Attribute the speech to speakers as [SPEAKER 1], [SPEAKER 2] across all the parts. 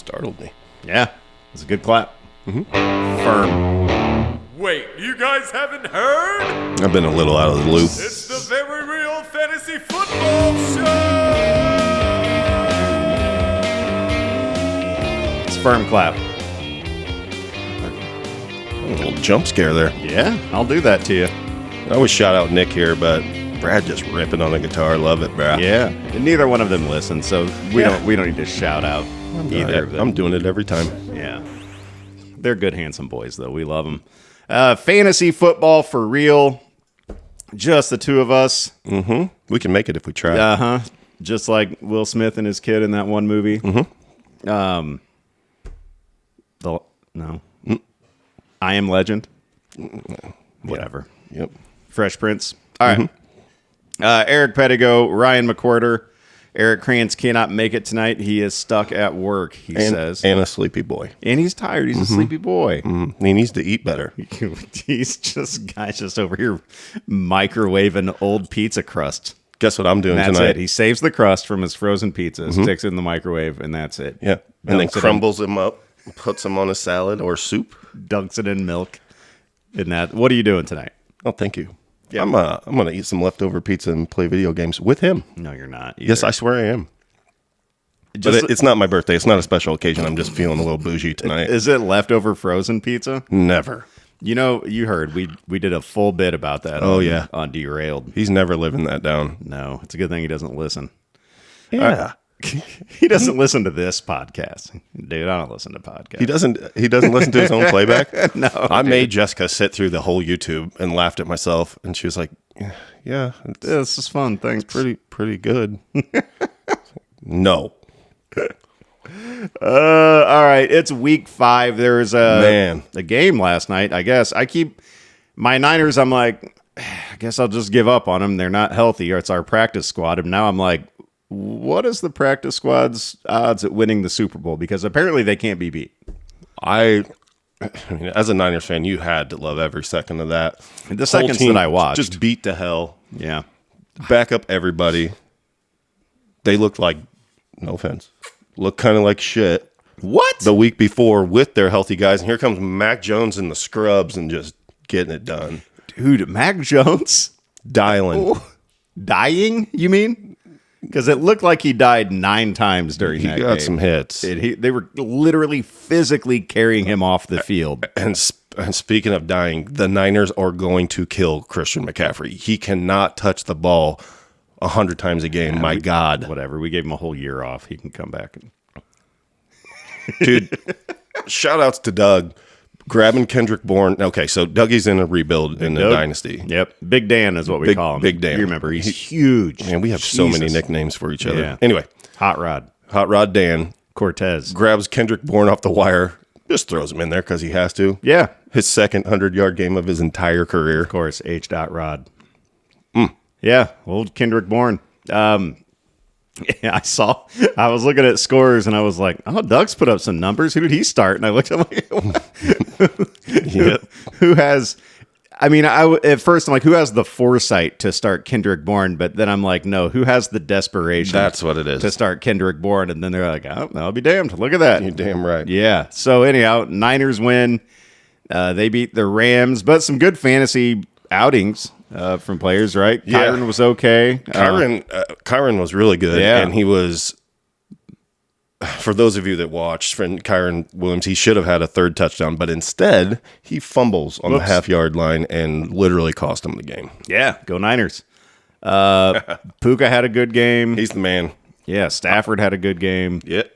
[SPEAKER 1] Startled me.
[SPEAKER 2] Yeah, it's a good clap. Firm.
[SPEAKER 3] Wait, you guys haven't heard?
[SPEAKER 1] I've been a little out of the loop.
[SPEAKER 3] It's the Very Real Fantasy Football Show!
[SPEAKER 2] It's firm clap.
[SPEAKER 1] A little jump scare there.
[SPEAKER 2] Yeah, I'll do that to you.
[SPEAKER 1] I always shout out Nick here, but Brad just ripping on the guitar. Love it, Brad.
[SPEAKER 2] Yeah, and neither one of them listen, so we don't need to shout out either of them.
[SPEAKER 1] I'm doing it every time.
[SPEAKER 2] Yeah, they're good, handsome boys, though. We love them. Fantasy football for real. Just the two of us.
[SPEAKER 1] Mm-hmm. We can make it if we try.
[SPEAKER 2] Uh-huh. Just like Will Smith and his kid in that one movie.
[SPEAKER 1] Mm-hmm.
[SPEAKER 2] I Am Legend. Whatever.
[SPEAKER 1] Yep.
[SPEAKER 2] Fresh Prince. All right. Eric Pedigo, Ryan McWhorter. Eric Krantz cannot make it tonight. He is stuck at work, he says.
[SPEAKER 1] And a sleepy boy.
[SPEAKER 2] And he's tired. He's a sleepy boy.
[SPEAKER 1] Mm-hmm. He needs to eat better.
[SPEAKER 2] Guy's just over here microwaving old pizza crust.
[SPEAKER 1] Guess what I'm doing
[SPEAKER 2] And that's
[SPEAKER 1] tonight?
[SPEAKER 2] it. He saves the crust from his frozen pizza, sticks it in the microwave, and that's it.
[SPEAKER 1] Yeah. And then
[SPEAKER 2] Dunks it
[SPEAKER 1] crumbles them up, puts them on a salad or soup.
[SPEAKER 2] Dunks it in milk. And that. What are you doing tonight?
[SPEAKER 1] Oh, thank you.
[SPEAKER 2] Yeah.
[SPEAKER 1] I'm gonna eat some leftover pizza and play video games with him.
[SPEAKER 2] No, you're not. Either.
[SPEAKER 1] Yes, I swear I am. But it's not my birthday. It's not a special occasion. I'm just feeling a little bougie tonight.
[SPEAKER 2] Is it leftover frozen pizza?
[SPEAKER 1] Never.
[SPEAKER 2] You know, you heard we did a full bit about that. On Derailed.
[SPEAKER 1] He's never living that down.
[SPEAKER 2] No, it's a good thing he doesn't listen.
[SPEAKER 1] Yeah.
[SPEAKER 2] He doesn't listen to this podcast. Dude, I don't listen to podcasts.
[SPEAKER 1] He doesn't listen to his own playback?
[SPEAKER 2] No.
[SPEAKER 1] I made Jessica sit through the whole YouTube and laughed at myself, and she was like, yeah,
[SPEAKER 2] This is fun. Thanks.
[SPEAKER 1] pretty good. No.
[SPEAKER 2] All right. It's week 5. There was a game last night, I guess. My Niners, I'm like, I guess I'll just give up on them. They're not healthy, or it's our practice squad. And now I'm like, what is the practice squad's odds at winning the Super Bowl? Because apparently they can't be beat.
[SPEAKER 1] I mean, as a Niners fan, you had to love every second of that.
[SPEAKER 2] The seconds that I watched.
[SPEAKER 1] Just beat to hell.
[SPEAKER 2] Yeah.
[SPEAKER 1] Back up everybody. They looked like, no offense, looked kind of like shit.
[SPEAKER 2] What?
[SPEAKER 1] The week before with their healthy guys. And here comes Mac Jones in the scrubs and just getting it done.
[SPEAKER 2] Dude, Mac Jones?
[SPEAKER 1] Dialing.
[SPEAKER 2] Dying, you mean? Because it looked like he died 9 times during that game.
[SPEAKER 1] He got some hits.
[SPEAKER 2] They were literally physically carrying him off the field.
[SPEAKER 1] And speaking of dying, the Niners are going to kill Christian McCaffrey. He cannot touch the ball 100 times a game. My God.
[SPEAKER 2] Whatever. We gave him a whole year off. He can come back.
[SPEAKER 1] Dude, shout outs to Doug. Grabbing Kendrick Bourne. Okay, so Dougie's in a rebuild in the dynasty.
[SPEAKER 2] Yep. Big Dan is what we call him.
[SPEAKER 1] Big Dan.
[SPEAKER 2] You remember, he's huge.
[SPEAKER 1] Man, we have so many nicknames for each other.
[SPEAKER 2] Yeah.
[SPEAKER 1] Anyway.
[SPEAKER 2] Hot Rod
[SPEAKER 1] Dan.
[SPEAKER 2] Cortez.
[SPEAKER 1] Grabs Kendrick Bourne off the wire. Just throws him in there because he has to.
[SPEAKER 2] Yeah.
[SPEAKER 1] His second 100-yard game of his entire career.
[SPEAKER 2] Of course, H. Rod. Yeah, old Kendrick Bourne. Yeah, I was looking at scores and I was like, oh, Doug's put up some numbers. Who did he start? And I looked at him like, who has, I mean, at first I'm like, who has the foresight to start Kendrick Bourne? But then I'm like, no, who has the desperation?
[SPEAKER 1] That's what it is.
[SPEAKER 2] To start Kendrick Bourne. And then they're like, oh, I'll be damned. Look at that.
[SPEAKER 1] You're damn right.
[SPEAKER 2] Yeah. So anyhow, Niners win. They beat the Rams, but some good fantasy outings. From players, right?
[SPEAKER 1] Yeah.
[SPEAKER 2] Kyron was okay.
[SPEAKER 1] Kyron was really good, and he was. For those of you that watched, friend Kyron Williams, he should have had a third touchdown, but instead he fumbles on the half-yard line and literally cost him the game.
[SPEAKER 2] Yeah, go Niners. Puka had a good game.
[SPEAKER 1] He's the man.
[SPEAKER 2] Yeah, Stafford had a good game.
[SPEAKER 1] Yep.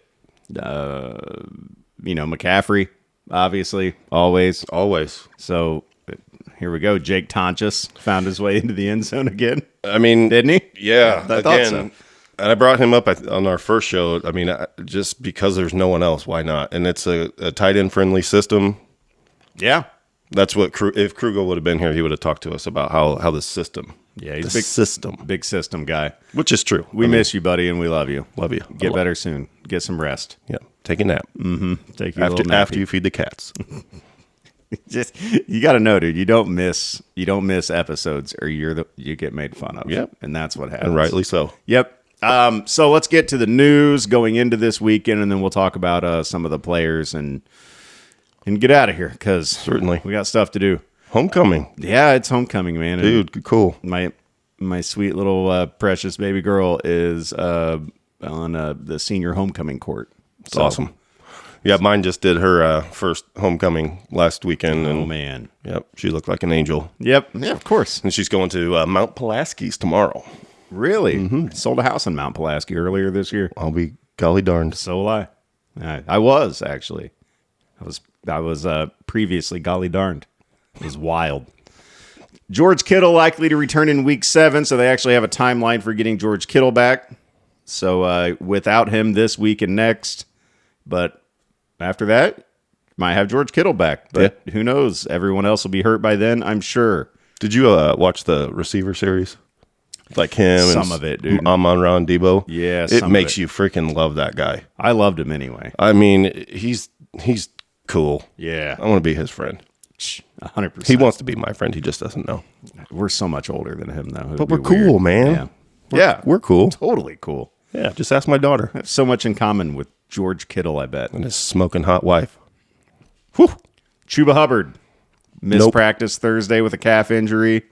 [SPEAKER 2] McCaffrey, obviously, always. So. Here we go. Jake Tonches found his way into the end zone again.
[SPEAKER 1] I mean,
[SPEAKER 2] didn't he?
[SPEAKER 1] Yeah.
[SPEAKER 2] I thought so.
[SPEAKER 1] And I brought him up on our first show. I mean, just because there's no one else, why not? And it's a tight end friendly system.
[SPEAKER 2] Yeah.
[SPEAKER 1] That's what if Kruger would have been here, he would have talked to us about how the system.
[SPEAKER 2] Yeah, he's big system guy.
[SPEAKER 1] Which is true.
[SPEAKER 2] We miss you, buddy, and we love you.
[SPEAKER 1] Love you.
[SPEAKER 2] Get better soon. Get some rest.
[SPEAKER 1] Yeah. Take a nap.
[SPEAKER 2] Mm-hmm. Take you
[SPEAKER 1] after you feed the cats.
[SPEAKER 2] Just you got to know, dude. You don't miss episodes, or you get made fun of.
[SPEAKER 1] Yep,
[SPEAKER 2] and that's what happens.
[SPEAKER 1] And rightly so.
[SPEAKER 2] Yep. So let's get to the news going into this weekend, and then we'll talk about some of the players and get out of here because
[SPEAKER 1] Certainly.
[SPEAKER 2] we got stuff to do.
[SPEAKER 1] Homecoming.
[SPEAKER 2] Yeah, it's homecoming, man.
[SPEAKER 1] Dude, cool.
[SPEAKER 2] My sweet little precious baby girl is on the senior homecoming court.
[SPEAKER 1] It's awesome. Yeah, mine just did her first homecoming last weekend. And,
[SPEAKER 2] man.
[SPEAKER 1] Yep, she looked like an angel.
[SPEAKER 2] Yep. Yeah, of course.
[SPEAKER 1] And she's going to Mount Pulaski's tomorrow.
[SPEAKER 2] Really? Mm-hmm. Sold a house in Mount Pulaski earlier this year.
[SPEAKER 1] I'll be golly darned.
[SPEAKER 2] So will I. I was, actually. I was previously golly darned. It was wild. George Kittle likely to return in week 7, so they actually have a timeline for getting George Kittle back. So without him this week and next, but after that, might have George Kittle back. But who knows? Everyone else will be hurt by then, I'm sure.
[SPEAKER 1] Did you watch the receiver series? Like him
[SPEAKER 2] some of it, dude.
[SPEAKER 1] Amon-Ra and Debo?
[SPEAKER 2] Yeah,
[SPEAKER 1] it makes you freaking love that guy.
[SPEAKER 2] I loved him anyway.
[SPEAKER 1] I mean, he's cool.
[SPEAKER 2] Yeah.
[SPEAKER 1] I want to be his friend.
[SPEAKER 2] 100%.
[SPEAKER 1] He wants to be my friend. He just doesn't know.
[SPEAKER 2] We're so much older than him, though.
[SPEAKER 1] But we're cool, man.
[SPEAKER 2] Yeah.
[SPEAKER 1] We're cool.
[SPEAKER 2] Totally cool.
[SPEAKER 1] Yeah, just ask my daughter.
[SPEAKER 2] I have so much in common with George Kittle, I bet.
[SPEAKER 1] And his smoking hot wife.
[SPEAKER 2] Whew. Chuba Hubbard missed practice Thursday with a calf injury.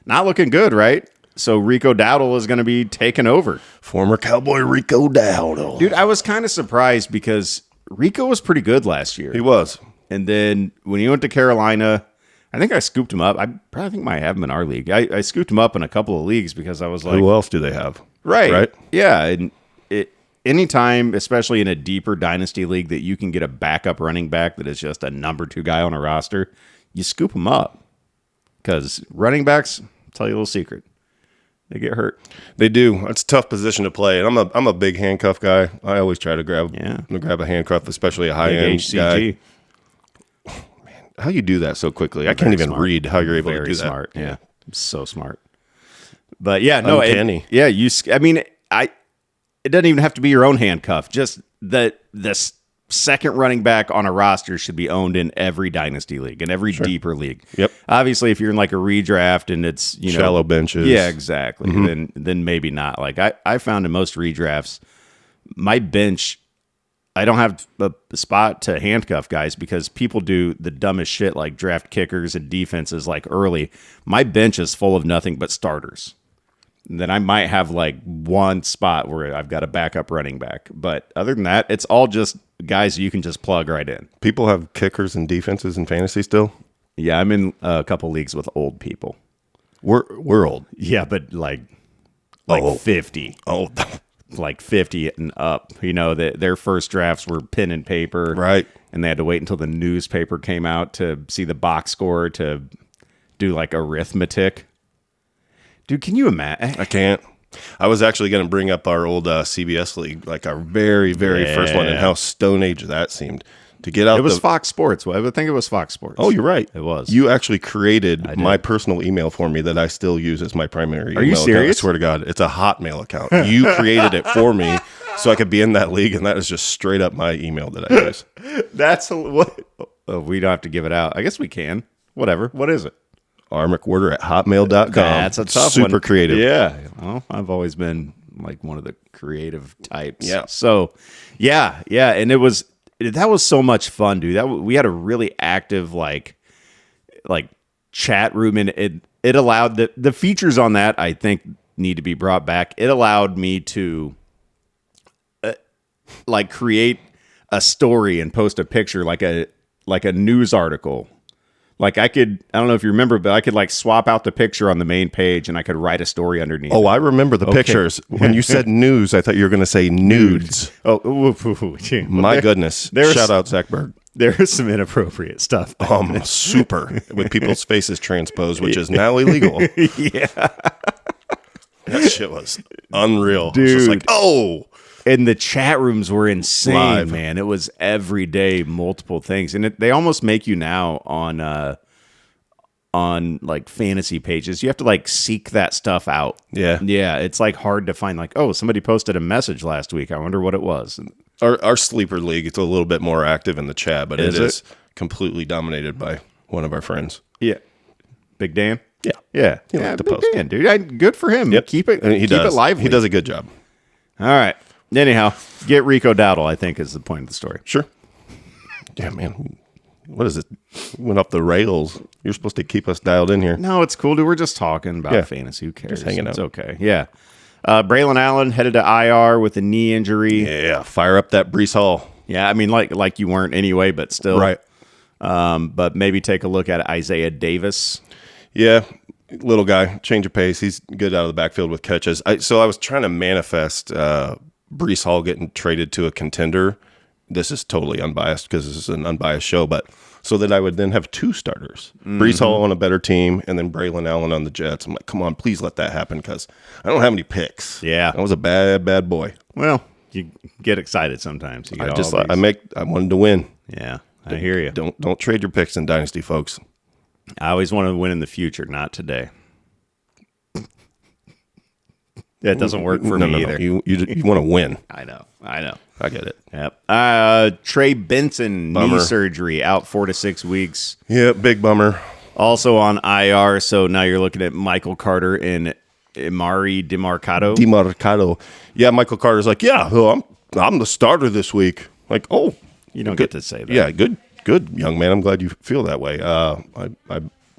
[SPEAKER 2] Not looking good, right? So Rico Dowdle is going to be taking over.
[SPEAKER 1] Former Cowboy Rico Dowdle.
[SPEAKER 2] Dude, I was kind of surprised because Rico was pretty good last year.
[SPEAKER 1] He was.
[SPEAKER 2] And then when he went to Carolina, I think I scooped him up. I probably think might have him in our league. I scooped him up in a couple of leagues because I was like,
[SPEAKER 1] who else do they have?
[SPEAKER 2] Right. Yeah. And anytime, especially in a deeper dynasty league, that you can get a backup running back that is just a number 2 guy on a roster, you scoop him up. Because running backs, I'll tell you a little secret, they get hurt.
[SPEAKER 1] They do. It's a tough position to play. And I'm a big handcuff guy. I always try to grab a handcuff, especially a high-end
[SPEAKER 2] HCG.
[SPEAKER 1] guy. Man, how you do that so quickly? I can't even read how you're able to do that.
[SPEAKER 2] Very smart. Yeah. So smart. But yeah, no.
[SPEAKER 1] Uncanny.
[SPEAKER 2] It doesn't even have to be your own handcuff. Just the second running back on a roster should be owned in every dynasty league, in every deeper league.
[SPEAKER 1] Yep.
[SPEAKER 2] Obviously, if you're in like a redraft and it's
[SPEAKER 1] shallow benches.
[SPEAKER 2] Yeah, exactly. Then maybe not. Like I found in most redrafts, my bench, I don't have a spot to handcuff guys because people do the dumbest shit like draft kickers and defenses like early. My bench is full of nothing but starters. Then I might have like one spot where I've got a backup running back. But other than that, it's all just guys you can just plug right in.
[SPEAKER 1] People have kickers and defenses in fantasy still?
[SPEAKER 2] Yeah, I'm in a couple leagues with old people.
[SPEAKER 1] We're old.
[SPEAKER 2] Yeah, but like 50.
[SPEAKER 1] Oh,
[SPEAKER 2] like 50 and up. Their first drafts were pen and paper.
[SPEAKER 1] Right.
[SPEAKER 2] And they had to wait until the newspaper came out to see the box score to do like arithmetic. Dude, can you imagine?
[SPEAKER 1] I can't. I was actually going to bring up our old CBS league, like our very, very first one, and how Stone Age that seemed. To get out,
[SPEAKER 2] it was Fox Sports. I would think it was Fox Sports.
[SPEAKER 1] Oh, you're right.
[SPEAKER 2] It was.
[SPEAKER 1] You actually created my personal email for me that I still use as my primary email.
[SPEAKER 2] Are you serious?
[SPEAKER 1] Account. I swear to God, it's a Hotmail account. You created it for me so I could be in that league, and that is just straight up my email that I use.
[SPEAKER 2] That's what. Oh, we don't have to give it out. I guess we can. Whatever. What is it? rmcwhorter@hotmail.com. That's a tough
[SPEAKER 1] Super
[SPEAKER 2] one.
[SPEAKER 1] creative.
[SPEAKER 2] Yeah. Well, I've always been like one of the creative types.
[SPEAKER 1] Yeah.
[SPEAKER 2] So, yeah. And that was so much fun, dude. We had a really active like chat room, and it allowed the features on that I think need to be brought back. It allowed me to like create a story and post a picture like a news article. Like I don't know if you remember, but I could like swap out the picture on the main page and I could write a story underneath.
[SPEAKER 1] Oh, I remember the pictures. When you said news, I thought you were going to say nudes.
[SPEAKER 2] Oh,
[SPEAKER 1] my goodness. Shout out Zach Berg.
[SPEAKER 2] There's some inappropriate stuff.
[SPEAKER 1] Super. With people's faces transposed, which is now illegal.
[SPEAKER 2] Yeah.
[SPEAKER 1] That shit was unreal.
[SPEAKER 2] Dude.
[SPEAKER 1] It was just like, oh.
[SPEAKER 2] And the chat rooms were insane,
[SPEAKER 1] Live.
[SPEAKER 2] man. It was every day, multiple things. And they almost make you now on like fantasy pages. You have to like seek that stuff out.
[SPEAKER 1] Yeah.
[SPEAKER 2] Yeah. It's like hard to find like, oh, somebody posted a message last week. I wonder what it was.
[SPEAKER 1] Our sleeper league, it's a little bit more active in the chat, but it is completely dominated by one of our friends.
[SPEAKER 2] Yeah. Big Dan?
[SPEAKER 1] Yeah.
[SPEAKER 2] Yeah.
[SPEAKER 1] He liked to
[SPEAKER 2] Big
[SPEAKER 1] post.
[SPEAKER 2] Dan, dude. Good for him.
[SPEAKER 1] Yep.
[SPEAKER 2] Keep it
[SPEAKER 1] He does.
[SPEAKER 2] lively.
[SPEAKER 1] He does a good job.
[SPEAKER 2] All right. Anyhow, get Rico Dowdle, I think, is the point of the story.
[SPEAKER 1] Sure. Yeah, man. What is it? Went off the rails. You're supposed to keep us dialed in here.
[SPEAKER 2] No, it's cool, dude. We're just talking about fantasy. Who cares?
[SPEAKER 1] Just hanging out.
[SPEAKER 2] It's okay. Yeah. Braylon Allen headed to IR with a knee injury.
[SPEAKER 1] Yeah, fire up that Breece Hall.
[SPEAKER 2] Yeah, I mean, like you weren't anyway, but still.
[SPEAKER 1] Right.
[SPEAKER 2] But maybe take a look at Isaiah Davis.
[SPEAKER 1] Yeah, little guy, change of pace. He's good out of the backfield with catches. So I was trying to manifest Breece Hall getting traded to a contender. This is totally unbiased because this is an unbiased show, but so that I would then have 2 starters. Breece Hall on a better team and then Braylon Allen on the Jets. I'm like, come on, please let that happen because I don't have any picks.
[SPEAKER 2] Yeah.
[SPEAKER 1] I was a bad boy.
[SPEAKER 2] Well, you get excited sometimes. You get
[SPEAKER 1] I wanted to win.
[SPEAKER 2] Yeah, I hear you.
[SPEAKER 1] Don't trade your picks in Dynasty, folks.
[SPEAKER 2] I always want to win in the future, not today. That doesn't work for me either.
[SPEAKER 1] You want to win.
[SPEAKER 2] I know.
[SPEAKER 1] I get it.
[SPEAKER 2] Yep. Trey Benson,
[SPEAKER 1] Bummer.
[SPEAKER 2] knee surgery, out 4 to 6 weeks.
[SPEAKER 1] Yeah, big bummer.
[SPEAKER 2] Also on IR, so now you're looking at Michael Carter and Imari Demarcado.
[SPEAKER 1] DeMarcado. Yeah, Michael Carter's like, yeah, well, I'm the starter this week. Like, oh.
[SPEAKER 2] You don't get to say that.
[SPEAKER 1] Yeah, good, young man. I'm glad you feel that way.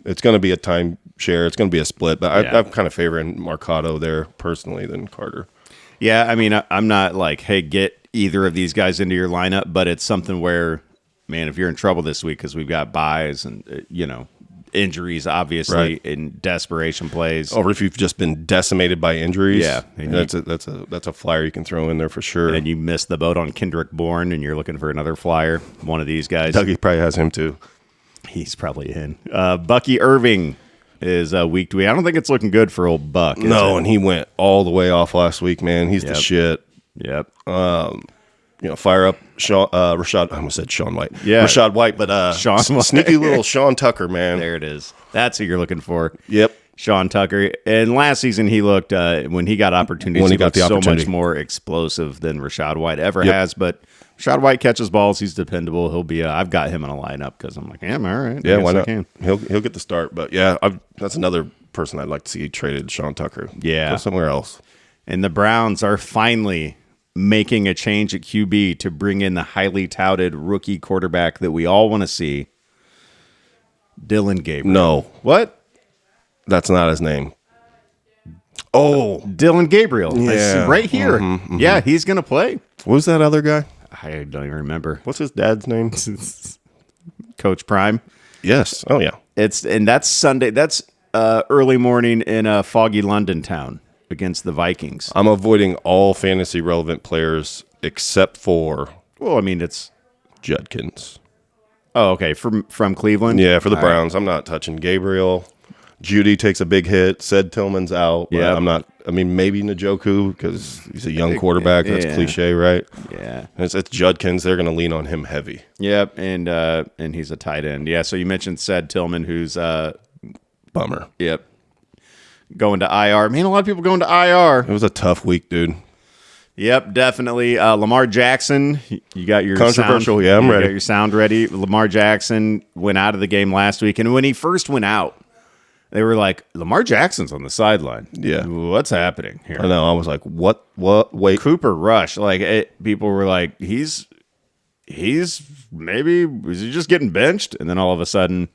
[SPEAKER 1] It's going to be a time share. It's going to be a split, but I'm kind of favoring Marcado there personally than Carter.
[SPEAKER 2] Yeah, I mean, I'm not like, hey, get either of these guys into your lineup, but it's something where, man, if you're in trouble this week because we've got buys and, injuries, obviously,
[SPEAKER 1] right.
[SPEAKER 2] in desperation plays.
[SPEAKER 1] Or if you've just been decimated by injuries,
[SPEAKER 2] yeah,
[SPEAKER 1] that's a flyer you can throw in there for sure.
[SPEAKER 2] And you missed the boat on Kendrick Bourne, and you're looking for another flyer, one of these guys.
[SPEAKER 1] Dougie probably has him too.
[SPEAKER 2] He's probably in. Bucky Irving is week to week. I don't think it's looking good for old Buck.
[SPEAKER 1] No, and he went all the way off last week, man. He's the shit.
[SPEAKER 2] Yep.
[SPEAKER 1] Fire up Rashad. I almost said Sean White.
[SPEAKER 2] Yeah.
[SPEAKER 1] Rashad White, but
[SPEAKER 2] Sean White.
[SPEAKER 1] Sneaky little Sean Tucker, man.
[SPEAKER 2] There it is. That's who you're looking for.
[SPEAKER 1] Yep.
[SPEAKER 2] Sean Tucker. And last season he looked, when he got opportunities, he looked so much more explosive than Rashad White ever has. But Rashad White catches balls. He's dependable. He'll be. I've got him in a lineup because I'm like, all right.
[SPEAKER 1] Yeah, why not? He'll get the start. But yeah, that's another person I'd like to see traded, Sean Tucker.
[SPEAKER 2] Yeah,
[SPEAKER 1] go somewhere else.
[SPEAKER 2] And the Browns are finally making a change at QB to bring in the highly touted rookie quarterback that we all want to see, Dylan Gabriel.
[SPEAKER 1] No,
[SPEAKER 2] what?
[SPEAKER 1] That's not his name. Oh,
[SPEAKER 2] Dylan Gabriel.
[SPEAKER 1] Yeah.
[SPEAKER 2] Right here. Mm-hmm. Yeah, he's going to play.
[SPEAKER 1] Who's that other guy?
[SPEAKER 2] I don't even remember.
[SPEAKER 1] What's his dad's name?
[SPEAKER 2] Coach Prime.
[SPEAKER 1] Yes. Oh, yeah.
[SPEAKER 2] And that's Sunday. That's early morning in a foggy London town against the Vikings.
[SPEAKER 1] I'm avoiding all fantasy relevant players except for.
[SPEAKER 2] Well, I mean, it's
[SPEAKER 1] Judkins.
[SPEAKER 2] Oh, okay. From Cleveland?
[SPEAKER 1] Yeah, for the
[SPEAKER 2] all
[SPEAKER 1] Browns. Right. I'm not touching Gabriel. Judy takes a big hit. Said Tillman's out. Yeah. I'm not. I mean, maybe Njoku because he's a young quarterback. That's cliche, right?
[SPEAKER 2] Yeah.
[SPEAKER 1] It's Judkins. They're going to lean on him heavy.
[SPEAKER 2] Yep, and he's a tight end. Yeah, so you mentioned Said Tillman, who's
[SPEAKER 1] bummer.
[SPEAKER 2] Yep. Going to IR. Man, a lot of people going to IR.
[SPEAKER 1] It was a tough week, dude.
[SPEAKER 2] Yep, definitely. Lamar Jackson, you got your
[SPEAKER 1] controversial.
[SPEAKER 2] Sound,
[SPEAKER 1] yeah, I'm ready.
[SPEAKER 2] You got your sound ready. Lamar Jackson went out of the game last week, and when he first went out, they were like, Lamar Jackson's on the sideline.
[SPEAKER 1] Yeah,
[SPEAKER 2] what's happening here?
[SPEAKER 1] I know. I was like, what? Wait,
[SPEAKER 2] Cooper Rush. Like people were like, he's maybe is he just getting benched? And then all of a sudden,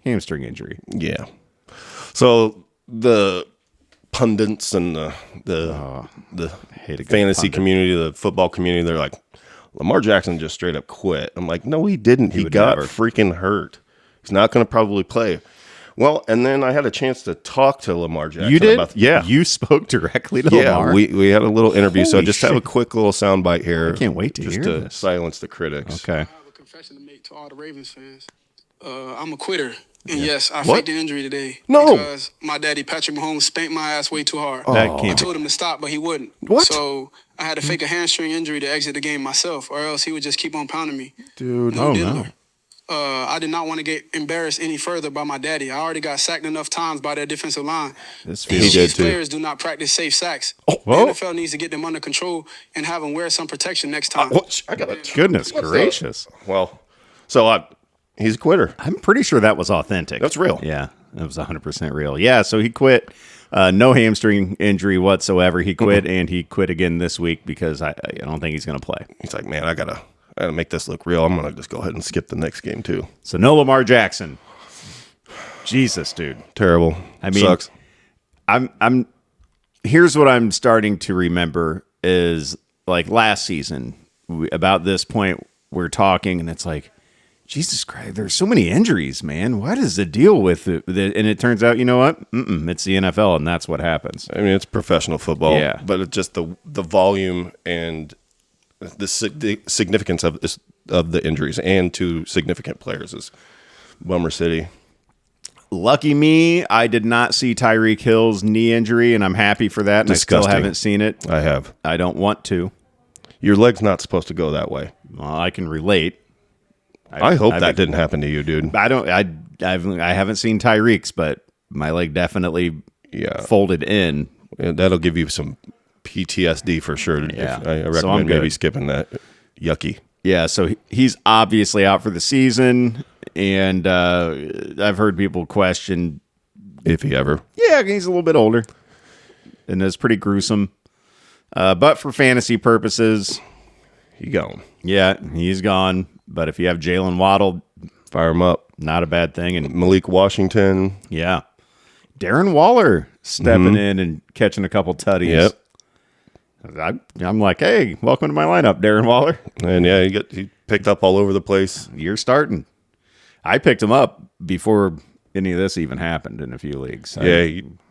[SPEAKER 2] hamstring injury.
[SPEAKER 1] Yeah. So the pundits and the fantasy community, the football community, they're like, Lamar Jackson just straight up quit. I'm like, no, he didn't. He got freaking hurt. He's not going to probably play. Well, and then I had a chance to talk to Lamar Jackson.
[SPEAKER 2] You did?
[SPEAKER 1] Yeah.
[SPEAKER 2] You spoke directly to Lamar?
[SPEAKER 1] Yeah, we had a little interview, so I just have a quick little soundbite here.
[SPEAKER 2] I can't wait to hear
[SPEAKER 1] this.
[SPEAKER 2] Just to
[SPEAKER 1] silence the critics.
[SPEAKER 2] Okay.
[SPEAKER 4] I have a confession to make to all the Ravens fans. I'm a quitter. And yes, I faked the injury today.
[SPEAKER 1] No.
[SPEAKER 4] Because my daddy, Patrick Mahomes, spanked my ass way too hard.
[SPEAKER 2] I
[SPEAKER 4] told him to stop, but he wouldn't.
[SPEAKER 1] What?
[SPEAKER 4] So I had to fake a hamstring injury to exit the game myself, or else he would just keep on pounding me.
[SPEAKER 1] Dude,
[SPEAKER 2] no.
[SPEAKER 4] I did not want to get embarrassed any further by my daddy. I already got sacked enough times by that defensive line. These players do not practice safe sacks. The NFL needs to get them under control and have them wear some protection next time.
[SPEAKER 1] I got a
[SPEAKER 2] Goodness gracious.
[SPEAKER 1] Well, so he's a quitter.
[SPEAKER 2] I'm pretty sure that was authentic.
[SPEAKER 1] That's real.
[SPEAKER 2] Yeah. It was 100% real. Yeah, so he quit. No hamstring injury whatsoever. He quit, and he quit again this week because I don't think he's going to play.
[SPEAKER 1] He's like, man, I gotta make this look real. I'm going to just go ahead and skip the next game, too.
[SPEAKER 2] So no Lamar Jackson. Jesus, dude.
[SPEAKER 1] Terrible.
[SPEAKER 2] I mean,
[SPEAKER 1] sucks.
[SPEAKER 2] I'm here's what I'm starting to remember is like last season, about this point, we're talking, and it's like, Jesus Christ, there's so many injuries, man. What is the deal with it? And it turns out, you know what? It's the NFL, and that's what happens.
[SPEAKER 1] I mean, it's professional football,
[SPEAKER 2] yeah.
[SPEAKER 1] But it's just the volume and the significance of the injuries and to significant players is Bummer City.
[SPEAKER 2] Lucky me, I did not see Tyreek Hill's knee injury, and I'm happy for that. And
[SPEAKER 1] Disgusting.
[SPEAKER 2] I still haven't seen it.
[SPEAKER 1] I have.
[SPEAKER 2] I don't want to.
[SPEAKER 1] Your leg's not supposed to go that way.
[SPEAKER 2] Well, I can relate.
[SPEAKER 1] I hope that didn't happen to you, dude.
[SPEAKER 2] I haven't seen Tyreek's, but my leg definitely folded in.
[SPEAKER 1] Yeah, that'll give you some PTSD for sure.
[SPEAKER 2] Yeah.
[SPEAKER 1] I recommend maybe skipping that. Yucky.
[SPEAKER 2] Yeah, so he's obviously out for the season, and I've heard people question
[SPEAKER 1] if he ever.
[SPEAKER 2] Yeah, he's a little bit older, and it's pretty gruesome. But for fantasy purposes,
[SPEAKER 1] he gone.
[SPEAKER 2] Yeah, he's gone. But if you have Jalen Waddle,
[SPEAKER 1] fire him up.
[SPEAKER 2] Not a bad thing. And
[SPEAKER 1] Malik Washington.
[SPEAKER 2] Yeah. Darren Waller stepping in and catching a couple tutties.
[SPEAKER 1] Yep.
[SPEAKER 2] I'm like, hey, welcome to my lineup, Darren Waller.
[SPEAKER 1] And yeah, he picked up all over the place.
[SPEAKER 2] You're starting. I picked him up before any of this even happened in a few leagues.
[SPEAKER 1] Yeah,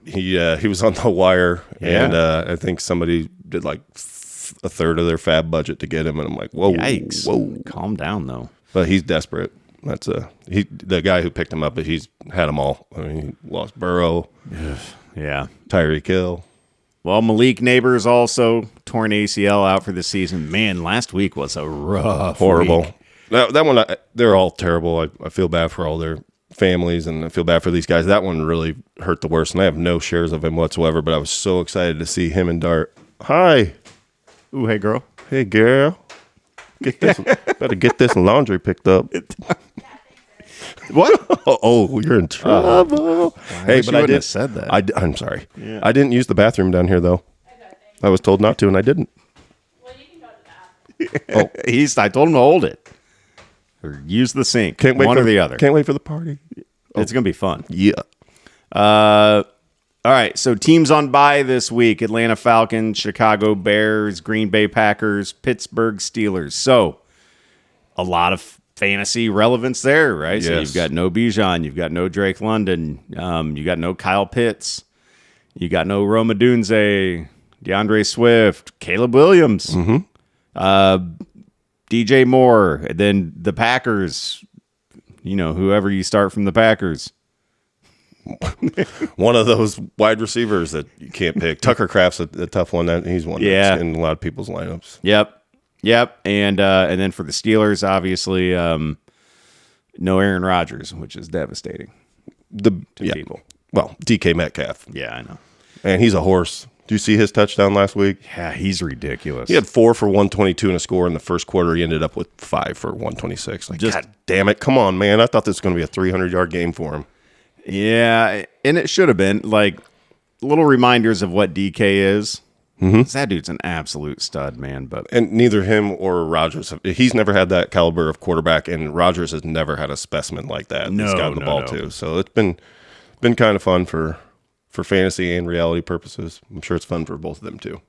[SPEAKER 1] he was on the wire, and I think somebody did like a third of their fab budget to get him, and I'm like, whoa,
[SPEAKER 2] yikes,
[SPEAKER 1] whoa,
[SPEAKER 2] calm down though.
[SPEAKER 1] But he's desperate. That's the guy who picked him up. He's had them all. I mean, he lost Burrow, Tyreek Hill.
[SPEAKER 2] Well, Malik Neighbors also torn ACL out for the season. Man, last week was a
[SPEAKER 1] horrible
[SPEAKER 2] week.
[SPEAKER 1] That one, they're all terrible. I feel bad for all their families, and I feel bad for these guys. That one really hurt the worst, and I have no shares of him whatsoever, but I was so excited to see him and Dart. Hi.
[SPEAKER 2] Ooh, hey, girl.
[SPEAKER 1] Hey, girl. Get this. Better get this laundry picked up.
[SPEAKER 2] What?
[SPEAKER 1] Oh, you're in trouble.
[SPEAKER 2] Hey, but I didn't have said that.
[SPEAKER 1] I'm sorry. Yeah. I didn't use the bathroom down here, though. I was told not to, and I didn't.
[SPEAKER 5] Well, you can go to the bathroom.
[SPEAKER 2] I told him to hold it. Or use the sink. One or the other.
[SPEAKER 1] Can't wait for the party.
[SPEAKER 2] It's going to be fun.
[SPEAKER 1] Yeah.
[SPEAKER 2] All right, so teams on bye this week: Atlanta Falcons, Chicago Bears, Green Bay Packers, Pittsburgh Steelers. So a lot of fantasy relevance there, right?
[SPEAKER 1] Yes.
[SPEAKER 2] So you've got no Bijan, you've got no Drake London, you got no Kyle Pitts, you got no Rome Odunze, DeAndre Swift, Caleb Williams, DJ Moore, and then the Packers, whoever you start from the Packers.
[SPEAKER 1] One of those wide receivers that you can't pick. Tucker Kraft's a tough one. He's one that's in a lot of people's lineups.
[SPEAKER 2] Yep. And then for the Steelers, obviously, no Aaron Rodgers, which is devastating to people.
[SPEAKER 1] Well, DK Metcalf.
[SPEAKER 2] Yeah, I know.
[SPEAKER 1] And he's a horse. Do you see his touchdown last week?
[SPEAKER 2] Yeah, he's ridiculous.
[SPEAKER 1] He had 4 for 122 and a score in the first quarter. He ended up with 5 for 126. Like, God damn it. Come on, man. I thought this was going to be a 300-yard game for him.
[SPEAKER 2] Yeah, and it should have been. Like, little reminders of what DK is. That dude's an absolute stud, man.
[SPEAKER 1] And neither him or Rodgers, he's never had that caliber of quarterback, and Rodgers has never had a specimen like that. He's got the ball, too. So it's been kind of fun for fantasy and reality purposes. I'm sure it's fun for both of them, too.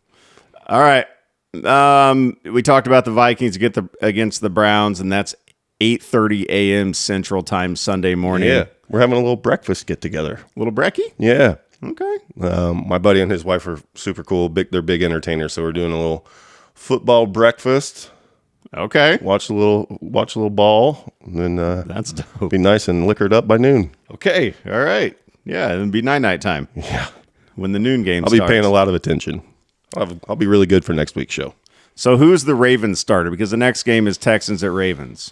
[SPEAKER 2] All right. We talked about the Vikings against the Browns, and that's 8:30 a.m. Central Time Sunday morning.
[SPEAKER 1] Yeah. We're having a little breakfast get-together.
[SPEAKER 2] Little brekkie?
[SPEAKER 1] Yeah.
[SPEAKER 2] Okay.
[SPEAKER 1] My buddy and his wife are super cool. They're big entertainers, so we're doing a little football breakfast.
[SPEAKER 2] Okay.
[SPEAKER 1] Watch a little ball, and then
[SPEAKER 2] that's dope.
[SPEAKER 1] Be nice and liquored up by noon.
[SPEAKER 2] Okay. All right. Yeah, it'll be night time.
[SPEAKER 1] Yeah.
[SPEAKER 2] When the noon game
[SPEAKER 1] starts. I'll be paying a lot of attention. I'll be really good for next week's show.
[SPEAKER 2] So who's the Ravens starter? Because the next game is Texans at Ravens.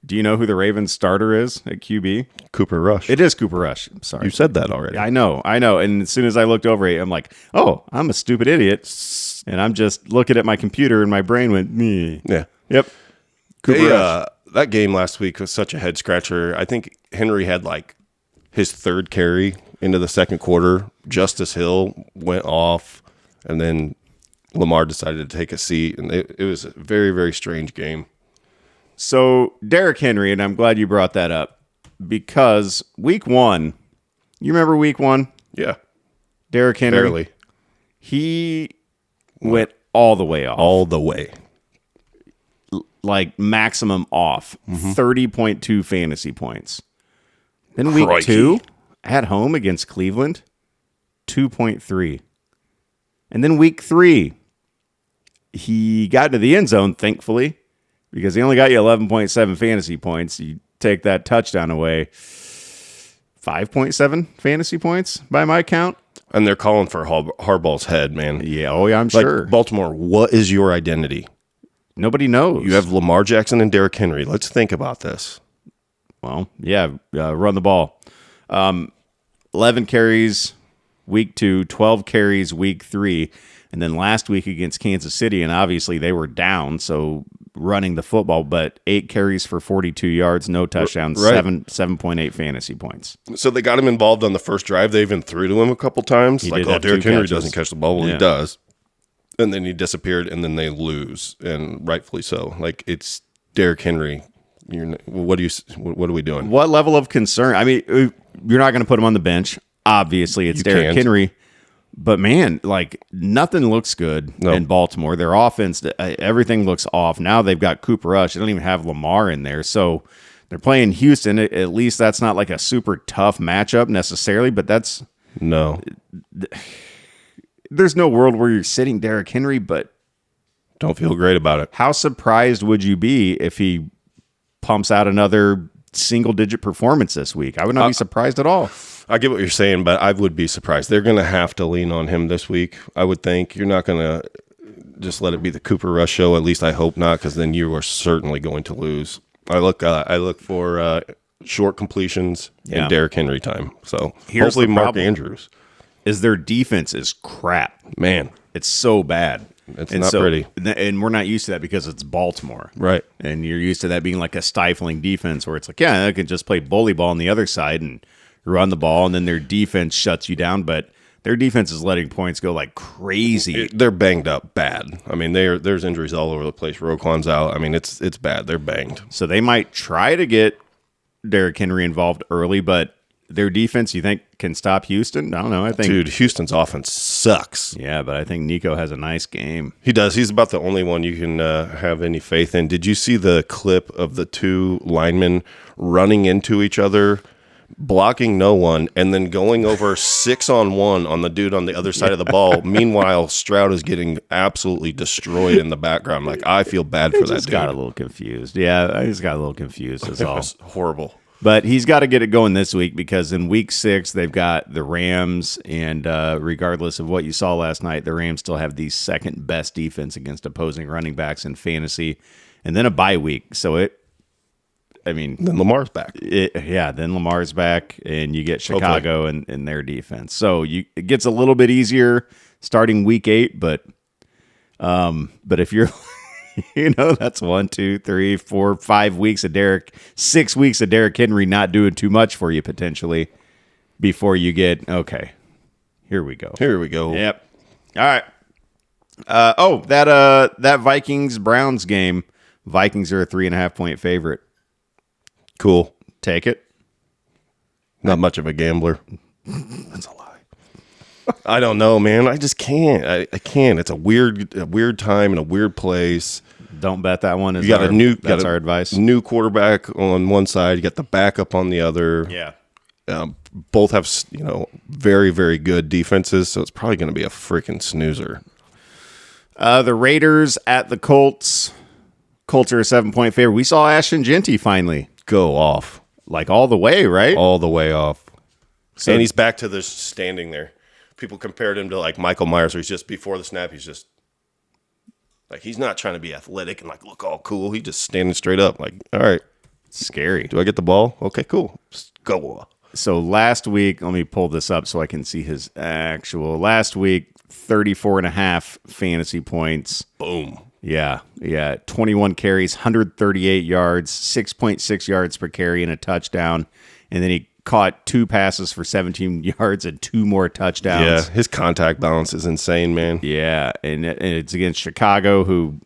[SPEAKER 2] Do you know who the Ravens starter is at QB?
[SPEAKER 1] Cooper Rush.
[SPEAKER 2] It is Cooper Rush. I'm sorry.
[SPEAKER 1] You said that already.
[SPEAKER 2] I know. And as soon as I looked over it, I'm like, oh, I'm a stupid idiot. And I'm just looking at my computer and my brain went, me.
[SPEAKER 1] Yeah.
[SPEAKER 2] Yep.
[SPEAKER 1] Cooper Rush. That game last week was such a head scratcher. I think Henry had like his third carry into the second quarter, Justice Hill went off, and then Lamar decided to take a seat, and it was a very, very strange game.
[SPEAKER 2] So Derrick Henry, and I'm glad you brought that up, because week 1, you remember week 1?
[SPEAKER 1] Yeah.
[SPEAKER 2] Derrick Henry.
[SPEAKER 1] Barely.
[SPEAKER 2] He went all the way off.
[SPEAKER 1] All the way.
[SPEAKER 2] Like maximum off. 30.2 fantasy points. Then week
[SPEAKER 1] Crikey.
[SPEAKER 2] 2, at home against Cleveland, 2.3. And then week 3, he got into the end zone, thankfully, because he only got you 11.7 fantasy points. You take that touchdown away, 5.7 fantasy points by my count.
[SPEAKER 1] And they're calling for Harbaugh's head, man.
[SPEAKER 2] Yeah, I'm
[SPEAKER 1] Like,
[SPEAKER 2] sure.
[SPEAKER 1] Baltimore, what is your identity?
[SPEAKER 2] Nobody knows.
[SPEAKER 1] You have Lamar Jackson and Derrick Henry. Let's think about this.
[SPEAKER 2] Well, yeah, run the ball. 11 carries week 2, 12 carries week 3, and then last week against Kansas City, and obviously they were down, so running the football, but 8 carries for 42 yards, no touchdowns,
[SPEAKER 1] Right.
[SPEAKER 2] 7.8 fantasy points.
[SPEAKER 1] So they got him involved on the first drive. They even threw to him a couple times.
[SPEAKER 2] He
[SPEAKER 1] Like,
[SPEAKER 2] did have
[SPEAKER 1] Derrick
[SPEAKER 2] 2
[SPEAKER 1] Henry
[SPEAKER 2] catches.
[SPEAKER 1] doesn't catch the ball. Well,
[SPEAKER 2] Yeah.
[SPEAKER 1] he does. And then he disappeared, and then they lose, and rightfully so. Like, it's Derrick Henry. What are we doing?
[SPEAKER 2] What level of concern? I mean, you're not going to put him on the bench. Obviously, it's Derrick
[SPEAKER 1] can't.
[SPEAKER 2] Henry. But, man, like, nothing looks good in Baltimore. Their offense, everything looks off. Now they've got Cooper Rush. They don't even have Lamar in there. So they're playing Houston. At least that's not like a super tough matchup necessarily, but that's
[SPEAKER 1] No.
[SPEAKER 2] there's no world where you're sitting Derrick Henry, but
[SPEAKER 1] Don't feel great about it.
[SPEAKER 2] how surprised would you be if he pumps out another single-digit performance this week? I would not be surprised at all.
[SPEAKER 1] I get what you're saying, but I would be surprised. They're going to have to lean on him this week, I would think. You're not going to just let it be the Cooper Rush show. At least I hope not, because then you are certainly going to lose. I look for short completions and Derrick Henry time. So
[SPEAKER 2] Here's
[SPEAKER 1] hopefully
[SPEAKER 2] the
[SPEAKER 1] Mark
[SPEAKER 2] problem.
[SPEAKER 1] Andrews.
[SPEAKER 2] Is their defense is crap.
[SPEAKER 1] Man,
[SPEAKER 2] It's so bad.
[SPEAKER 1] It's not pretty.
[SPEAKER 2] And we're not used to that because it's Baltimore.
[SPEAKER 1] right.
[SPEAKER 2] And you're used to that being like a stifling defense where it's like, yeah, I can just play bully ball on the other side and run the ball, and then their defense shuts you down. But their defense is letting points go like crazy.
[SPEAKER 1] They're banged up bad. I mean, there's injuries all over the place. Roquan's out. I mean, it's bad. They're banged.
[SPEAKER 2] So they might try to get Derrick Henry involved early, but their defense, you think, can stop Houston? I don't know. I think,
[SPEAKER 1] Dude, Houston's offense sucks.
[SPEAKER 2] yeah, but I think Nico has a nice game.
[SPEAKER 1] He does. He's about the only one you can have any faith in. Did you see the clip of the two linemen running into each other, blocking no one, and then going over 6-on-1 on the dude on the other side of the ball? Meanwhile, Stroud is getting absolutely destroyed in the background. Like, I feel bad for that
[SPEAKER 2] Just
[SPEAKER 1] dude.
[SPEAKER 2] got a little confused. Yeah, I just got a little confused is
[SPEAKER 1] It
[SPEAKER 2] all.
[SPEAKER 1] was horrible.
[SPEAKER 2] But he's got to get it going this week because in week 6, they've got the Rams. And regardless of what you saw last night, the Rams still have the second best defense against opposing running backs in fantasy. And then a bye week. So
[SPEAKER 1] Then Lamar's back.
[SPEAKER 2] then Lamar's back and you get Chicago and their defense. So it gets a little bit easier starting week 8. But if you're... that's 1, 2, 3, 4, 5 weeks of 6 weeks of Derrick Henry not doing too much for you potentially before you get, okay, here we go.
[SPEAKER 1] Here we go.
[SPEAKER 2] Yep. All right. That Vikings-Browns game, Vikings are a 3.5-point favorite.
[SPEAKER 1] Cool.
[SPEAKER 2] Take it.
[SPEAKER 1] Not much of a gambler. That's a lie. I don't know, man. I just can't. I can't. It's a weird time in a weird place.
[SPEAKER 2] Don't bet that one.
[SPEAKER 1] You got
[SPEAKER 2] That's our advice.
[SPEAKER 1] New quarterback on one side. You got the backup on the other.
[SPEAKER 2] Yeah.
[SPEAKER 1] Both have very, very good defenses, so it's probably going to be a freaking snoozer.
[SPEAKER 2] The Raiders at the Colts. Colts are a 7-point favorite. We saw Ashton Genty finally.
[SPEAKER 1] Go off.
[SPEAKER 2] Like all the way, right?
[SPEAKER 1] All the way off.
[SPEAKER 2] So-
[SPEAKER 1] and he's back to the standing there. People compared him to like Michael Myers, where he's just before the snap, he's just like, he's not trying to be athletic and like look all cool. He's just standing straight up. Like, all right,
[SPEAKER 2] Scary.
[SPEAKER 1] do I get the ball? Okay, cool. Just go.
[SPEAKER 2] So last week, let me pull this up so I can see his actual. Last week, 34.5 fantasy points.
[SPEAKER 1] Boom.
[SPEAKER 2] Yeah. 21 carries, 138 yards, 6.6 yards per carry, and a touchdown. And then he caught 2 passes for 17 yards and 2 more touchdowns.
[SPEAKER 1] Yeah, his contact balance is insane, man.
[SPEAKER 2] Yeah, and it's against Chicago, who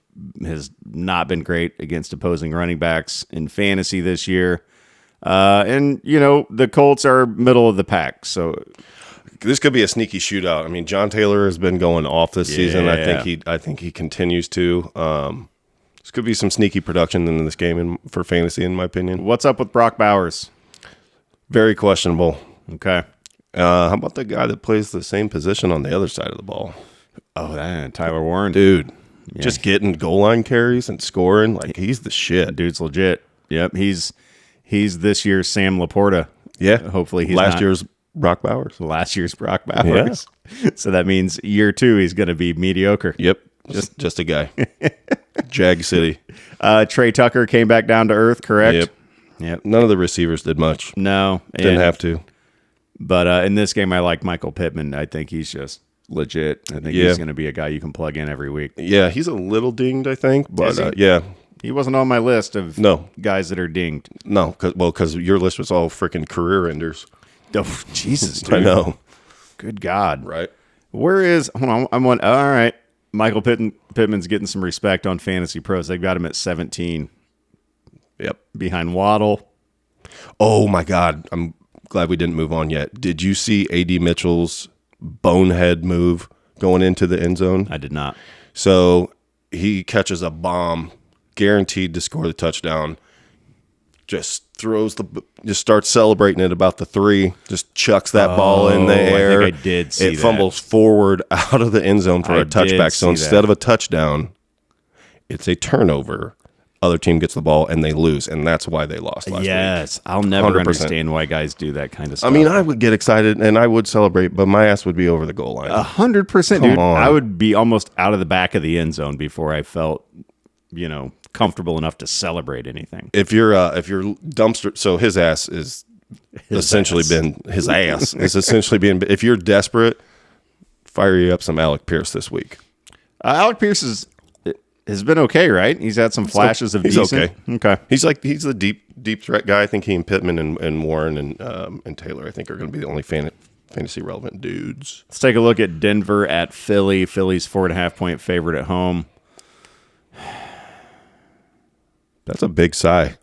[SPEAKER 2] has not been great against opposing running backs in fantasy this year. And, the Colts are middle of the pack, so
[SPEAKER 1] this could be a sneaky shootout. I mean, John Taylor has been going off this season. I think he continues to. This could be some sneaky production in this game for fantasy, in my opinion.
[SPEAKER 2] What's up with Brock Bowers?
[SPEAKER 1] Very questionable.
[SPEAKER 2] Okay.
[SPEAKER 1] How about the guy that plays the same position on the other side of the ball?
[SPEAKER 2] Oh, that Tyler Warren.
[SPEAKER 1] Dude, just getting goal line carries and scoring. Like, he's the shit.
[SPEAKER 2] Dude's legit. Yep, he's this year's Sam Laporta.
[SPEAKER 1] Yeah.
[SPEAKER 2] Hopefully he's
[SPEAKER 1] last year's Brock Bowers.
[SPEAKER 2] Last year's Brock Bowers. Yeah. So that means year 2 he's going to be mediocre.
[SPEAKER 1] Yep. Just a guy. Jag City.
[SPEAKER 2] Trey Tucker came back down to earth, correct?
[SPEAKER 1] Yep. None of the receivers did much.
[SPEAKER 2] No.
[SPEAKER 1] Didn't have to.
[SPEAKER 2] But in this game, I like Michael Pittman. I think he's just legit. I think he's going to be a guy you can plug in every week.
[SPEAKER 1] Yeah, he's a little dinged, I think. But yeah.
[SPEAKER 2] He wasn't on my list of guys that are dinged.
[SPEAKER 1] No, because your list was all freaking career enders.
[SPEAKER 2] Oh, Jesus, dude.
[SPEAKER 1] I know.
[SPEAKER 2] Good God.
[SPEAKER 1] Right.
[SPEAKER 2] Hold on. All right. Michael Pittman's getting some respect on Fantasy Pros. They've got him at 17.
[SPEAKER 1] Yep.
[SPEAKER 2] Behind Waddle.
[SPEAKER 1] Oh, my God. I'm glad we didn't move on yet. Did you see A.D. Mitchell's bonehead move going into the end zone?
[SPEAKER 2] I did not.
[SPEAKER 1] So he catches a bomb, guaranteed to score the touchdown. Just starts celebrating it about the 3. Just chucks that ball in the air.
[SPEAKER 2] I think I did see
[SPEAKER 1] it fumbles forward out of the end zone for a touchback. So instead of a touchdown, it's a turnover. Other team gets the ball and they lose, and that's why they lost last week.
[SPEAKER 2] Yes, I'll never
[SPEAKER 1] 100%.
[SPEAKER 2] understand why guys do that kind of stuff.
[SPEAKER 1] I mean, I would get excited and I would celebrate, but my ass would be over the goal line.
[SPEAKER 2] 100%, dude. I would be almost out of the back of the end zone before I felt, comfortable enough to celebrate anything.
[SPEAKER 1] If you're dumpster, so his ass is essentially been his ass is essentially being. If you're desperate, fire you up some Alec Pierce this week.
[SPEAKER 2] Alec Pierce has been okay, right? He's had some flashes of decent.
[SPEAKER 1] Okay. He's the deep threat guy. I think he and Pittman and Warren and Taylor, I think, are going to be the only fantasy relevant dudes.
[SPEAKER 2] Let's take a look at Denver at Philly. Philly's 4.5-point favorite at home.
[SPEAKER 1] That's a big sigh.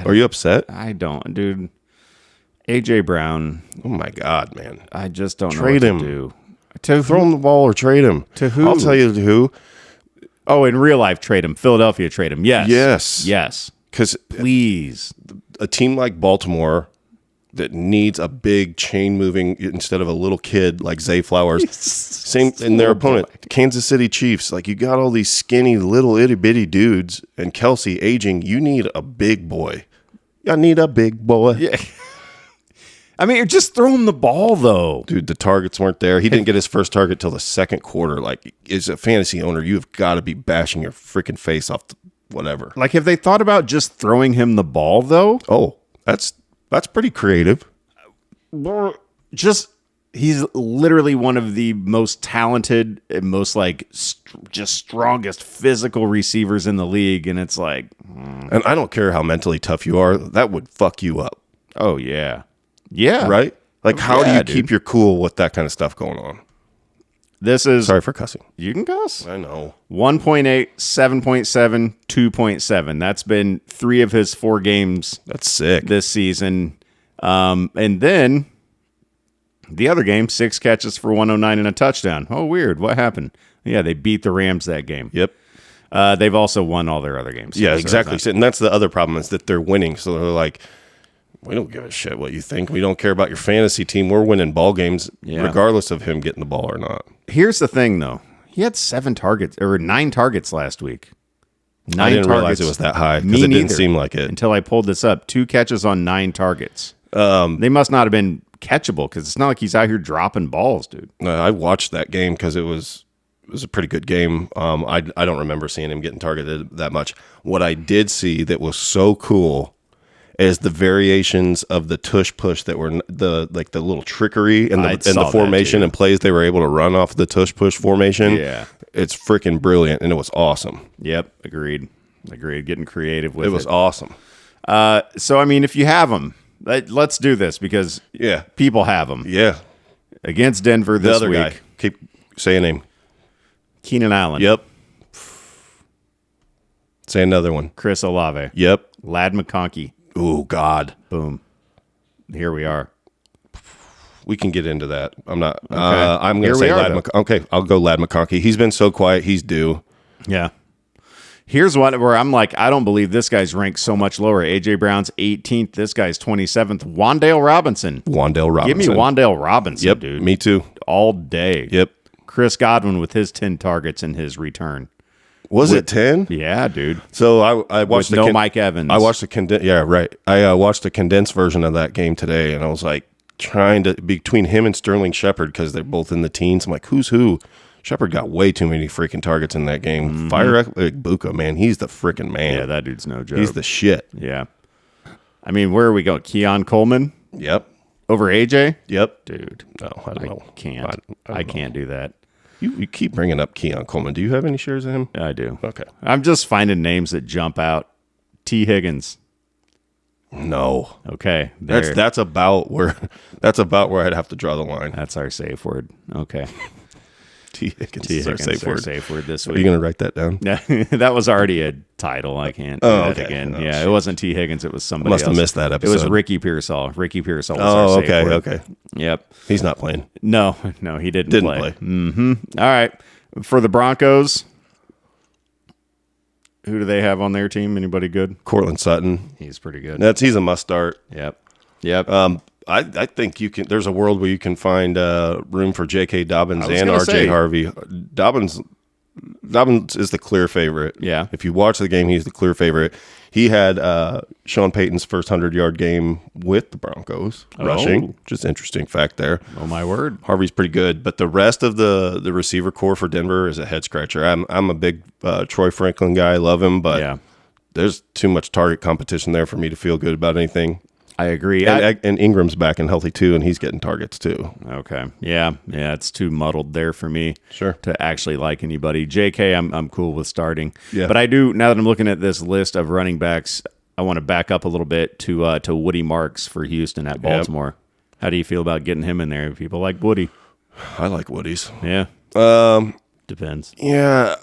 [SPEAKER 1] Are you upset?
[SPEAKER 2] I don't, dude. AJ Brown.
[SPEAKER 1] Oh my God, man!
[SPEAKER 2] I just don't
[SPEAKER 1] trade
[SPEAKER 2] know
[SPEAKER 1] him.
[SPEAKER 2] what to do.
[SPEAKER 1] To throw him the ball or trade him.
[SPEAKER 2] To who?
[SPEAKER 1] I'll tell you to who.
[SPEAKER 2] Oh, in real life, trade him. Philadelphia, trade him.
[SPEAKER 1] Yes. Because
[SPEAKER 2] please,
[SPEAKER 1] a team like Baltimore that needs a big chain moving instead of a little kid like Zay Flowers. Same in their opponent, Kansas City Chiefs. Like, you got all these skinny little itty bitty dudes, and Kelsey aging. You need a big boy. I need a big boy.
[SPEAKER 2] Yeah. I mean, just throw him the ball, though.
[SPEAKER 1] Dude, the targets weren't there. He didn't get his first target till the second quarter. Like, as a fantasy owner, you've got to be bashing your freaking face off whatever.
[SPEAKER 2] Like, have they thought about just throwing him the ball, though?
[SPEAKER 1] Oh, that's pretty creative.
[SPEAKER 2] He's literally one of the most talented and most, just strongest physical receivers in the league. And it's like...
[SPEAKER 1] And I don't care how mentally tough you are. That would fuck you up.
[SPEAKER 2] Oh, yeah. Yeah.
[SPEAKER 1] Right? Like, how do you keep your cool with that kind of stuff going on?
[SPEAKER 2] This is...
[SPEAKER 1] Sorry for cussing.
[SPEAKER 2] You can cuss.
[SPEAKER 1] I know.
[SPEAKER 2] 1.8, 7.7, 2.7. That's been 3 of his 4 games.
[SPEAKER 1] That's sick.
[SPEAKER 2] This season. And then the other game, 6 catches for 109 and a touchdown. Oh, weird. What happened? Yeah, they beat the Rams that game.
[SPEAKER 1] Yep.
[SPEAKER 2] They've also won all their other games.
[SPEAKER 1] Yeah, exactly. And that's the other problem, is that they're winning. So they're like, we don't give a shit what you think. We don't care about your fantasy team. We're winning ball games regardless of him getting the ball or not.
[SPEAKER 2] Here's the thing, though. He had 9 targets last week.
[SPEAKER 1] I didn't realize it was that high because it didn't seem like it.
[SPEAKER 2] Until I pulled this up. 2 catches on 9 targets. They must not have been catchable because it's not like he's out here dropping balls, dude.
[SPEAKER 1] I watched that game because it was a pretty good game. I don't remember seeing him getting targeted that much. What I did see that was so cool is the variations of the tush push that were the little trickery and the formation and plays they were able to run off the tush push formation.
[SPEAKER 2] Yeah.
[SPEAKER 1] It's freaking brilliant, and it was awesome.
[SPEAKER 2] Yep, agreed. Getting creative with it.
[SPEAKER 1] It was awesome.
[SPEAKER 2] So, I mean, if you have them, Let's do this because people have them.
[SPEAKER 1] Yeah.
[SPEAKER 2] Against Denver this week. The other guy.
[SPEAKER 1] Keep saying name.
[SPEAKER 2] Keenan Allen.
[SPEAKER 1] Yep. Say another one.
[SPEAKER 2] Chris Olave.
[SPEAKER 1] Yep.
[SPEAKER 2] Ladd McConkey.
[SPEAKER 1] Oh, God.
[SPEAKER 2] Boom. Here we are.
[SPEAKER 1] We can get into that. I'm not. Okay. I'm going to say Ladd McConkey. Okay, I'll go Ladd McConkey. He's been so quiet. He's due.
[SPEAKER 2] Yeah. Here's where I'm like, I don't believe this guy's ranked so much lower. A.J. Brown's 18th. This guy's 27th. Wan'Dale Robinson.
[SPEAKER 1] Give
[SPEAKER 2] me Wan'Dale Robinson, dude.
[SPEAKER 1] Me too.
[SPEAKER 2] All day.
[SPEAKER 1] Yep.
[SPEAKER 2] Chris Godwin with his 10 targets in his return.
[SPEAKER 1] Was it 10?
[SPEAKER 2] Yeah, dude.
[SPEAKER 1] So I watched
[SPEAKER 2] with Mike Evans.
[SPEAKER 1] I watched I watched the condensed version of that game today, and I was like trying to between him and Sterling Shepard because they're both in the teens. I'm like, who's who? Shepard got way too many freaking targets in that game. Mm-hmm. Fire Buka, man, he's the freaking man.
[SPEAKER 2] Yeah, that dude's no joke.
[SPEAKER 1] He's the shit.
[SPEAKER 2] Yeah. I mean, where are we going? Keon Coleman?
[SPEAKER 1] Yep.
[SPEAKER 2] Over AJ?
[SPEAKER 1] Yep.
[SPEAKER 2] Dude.
[SPEAKER 1] No, I don't know.
[SPEAKER 2] I can't do that.
[SPEAKER 1] You keep bringing up Keon Coleman. Do you have any shares of him?
[SPEAKER 2] I do.
[SPEAKER 1] Okay.
[SPEAKER 2] I'm just finding names that jump out. T. Higgins.
[SPEAKER 1] No.
[SPEAKER 2] Okay.
[SPEAKER 1] That's about where I'd have to draw the line.
[SPEAKER 2] That's our safe word. Okay.
[SPEAKER 1] T. Higgins is our safe word.
[SPEAKER 2] Safe word this week.
[SPEAKER 1] Are you going to write that down?
[SPEAKER 2] Yeah, that was already a title. I can't do that again. Oh, yeah, shit. It wasn't T. Higgins. It was somebody else.
[SPEAKER 1] Must have missed that episode.
[SPEAKER 2] It was Ricky Pearsall. Ricky Pearsall was our safe word.
[SPEAKER 1] Okay.
[SPEAKER 2] Yep.
[SPEAKER 1] He's not playing.
[SPEAKER 2] No, he didn't play. Mm-hmm. All right. For the Broncos, who do they have on their team? Anybody good?
[SPEAKER 1] Cortland Sutton.
[SPEAKER 2] He's pretty good.
[SPEAKER 1] He's a must start.
[SPEAKER 2] Yep.
[SPEAKER 1] I think you can. There's a world where you can find room for J.K. Dobbins and R.J. Harvey. Dobbins is the clear favorite.
[SPEAKER 2] Yeah.
[SPEAKER 1] If you watch the game, he's the clear favorite. He had Sean Payton's first 100-yard game with the Broncos rushing. Just interesting fact there.
[SPEAKER 2] Oh my word.
[SPEAKER 1] Harvey's pretty good, but the rest of the receiver core for Denver is a head scratcher. I'm a big Troy Franklin guy. I love him, but there's too much target competition there for me to feel good about anything.
[SPEAKER 2] I agree.
[SPEAKER 1] And Ingram's back and healthy too, and he's getting targets too.
[SPEAKER 2] Okay. Yeah, it's too muddled there for me to actually like anybody. JK, I'm cool with starting.
[SPEAKER 1] Yeah.
[SPEAKER 2] But I do, now that I'm looking at this list of running backs, I want to back up a little bit to Woody Marks for Houston at Baltimore. Yep. How do you feel about getting him in there? People like Woody.
[SPEAKER 1] I like Woody's.
[SPEAKER 2] Yeah. Depends.
[SPEAKER 1] Yeah.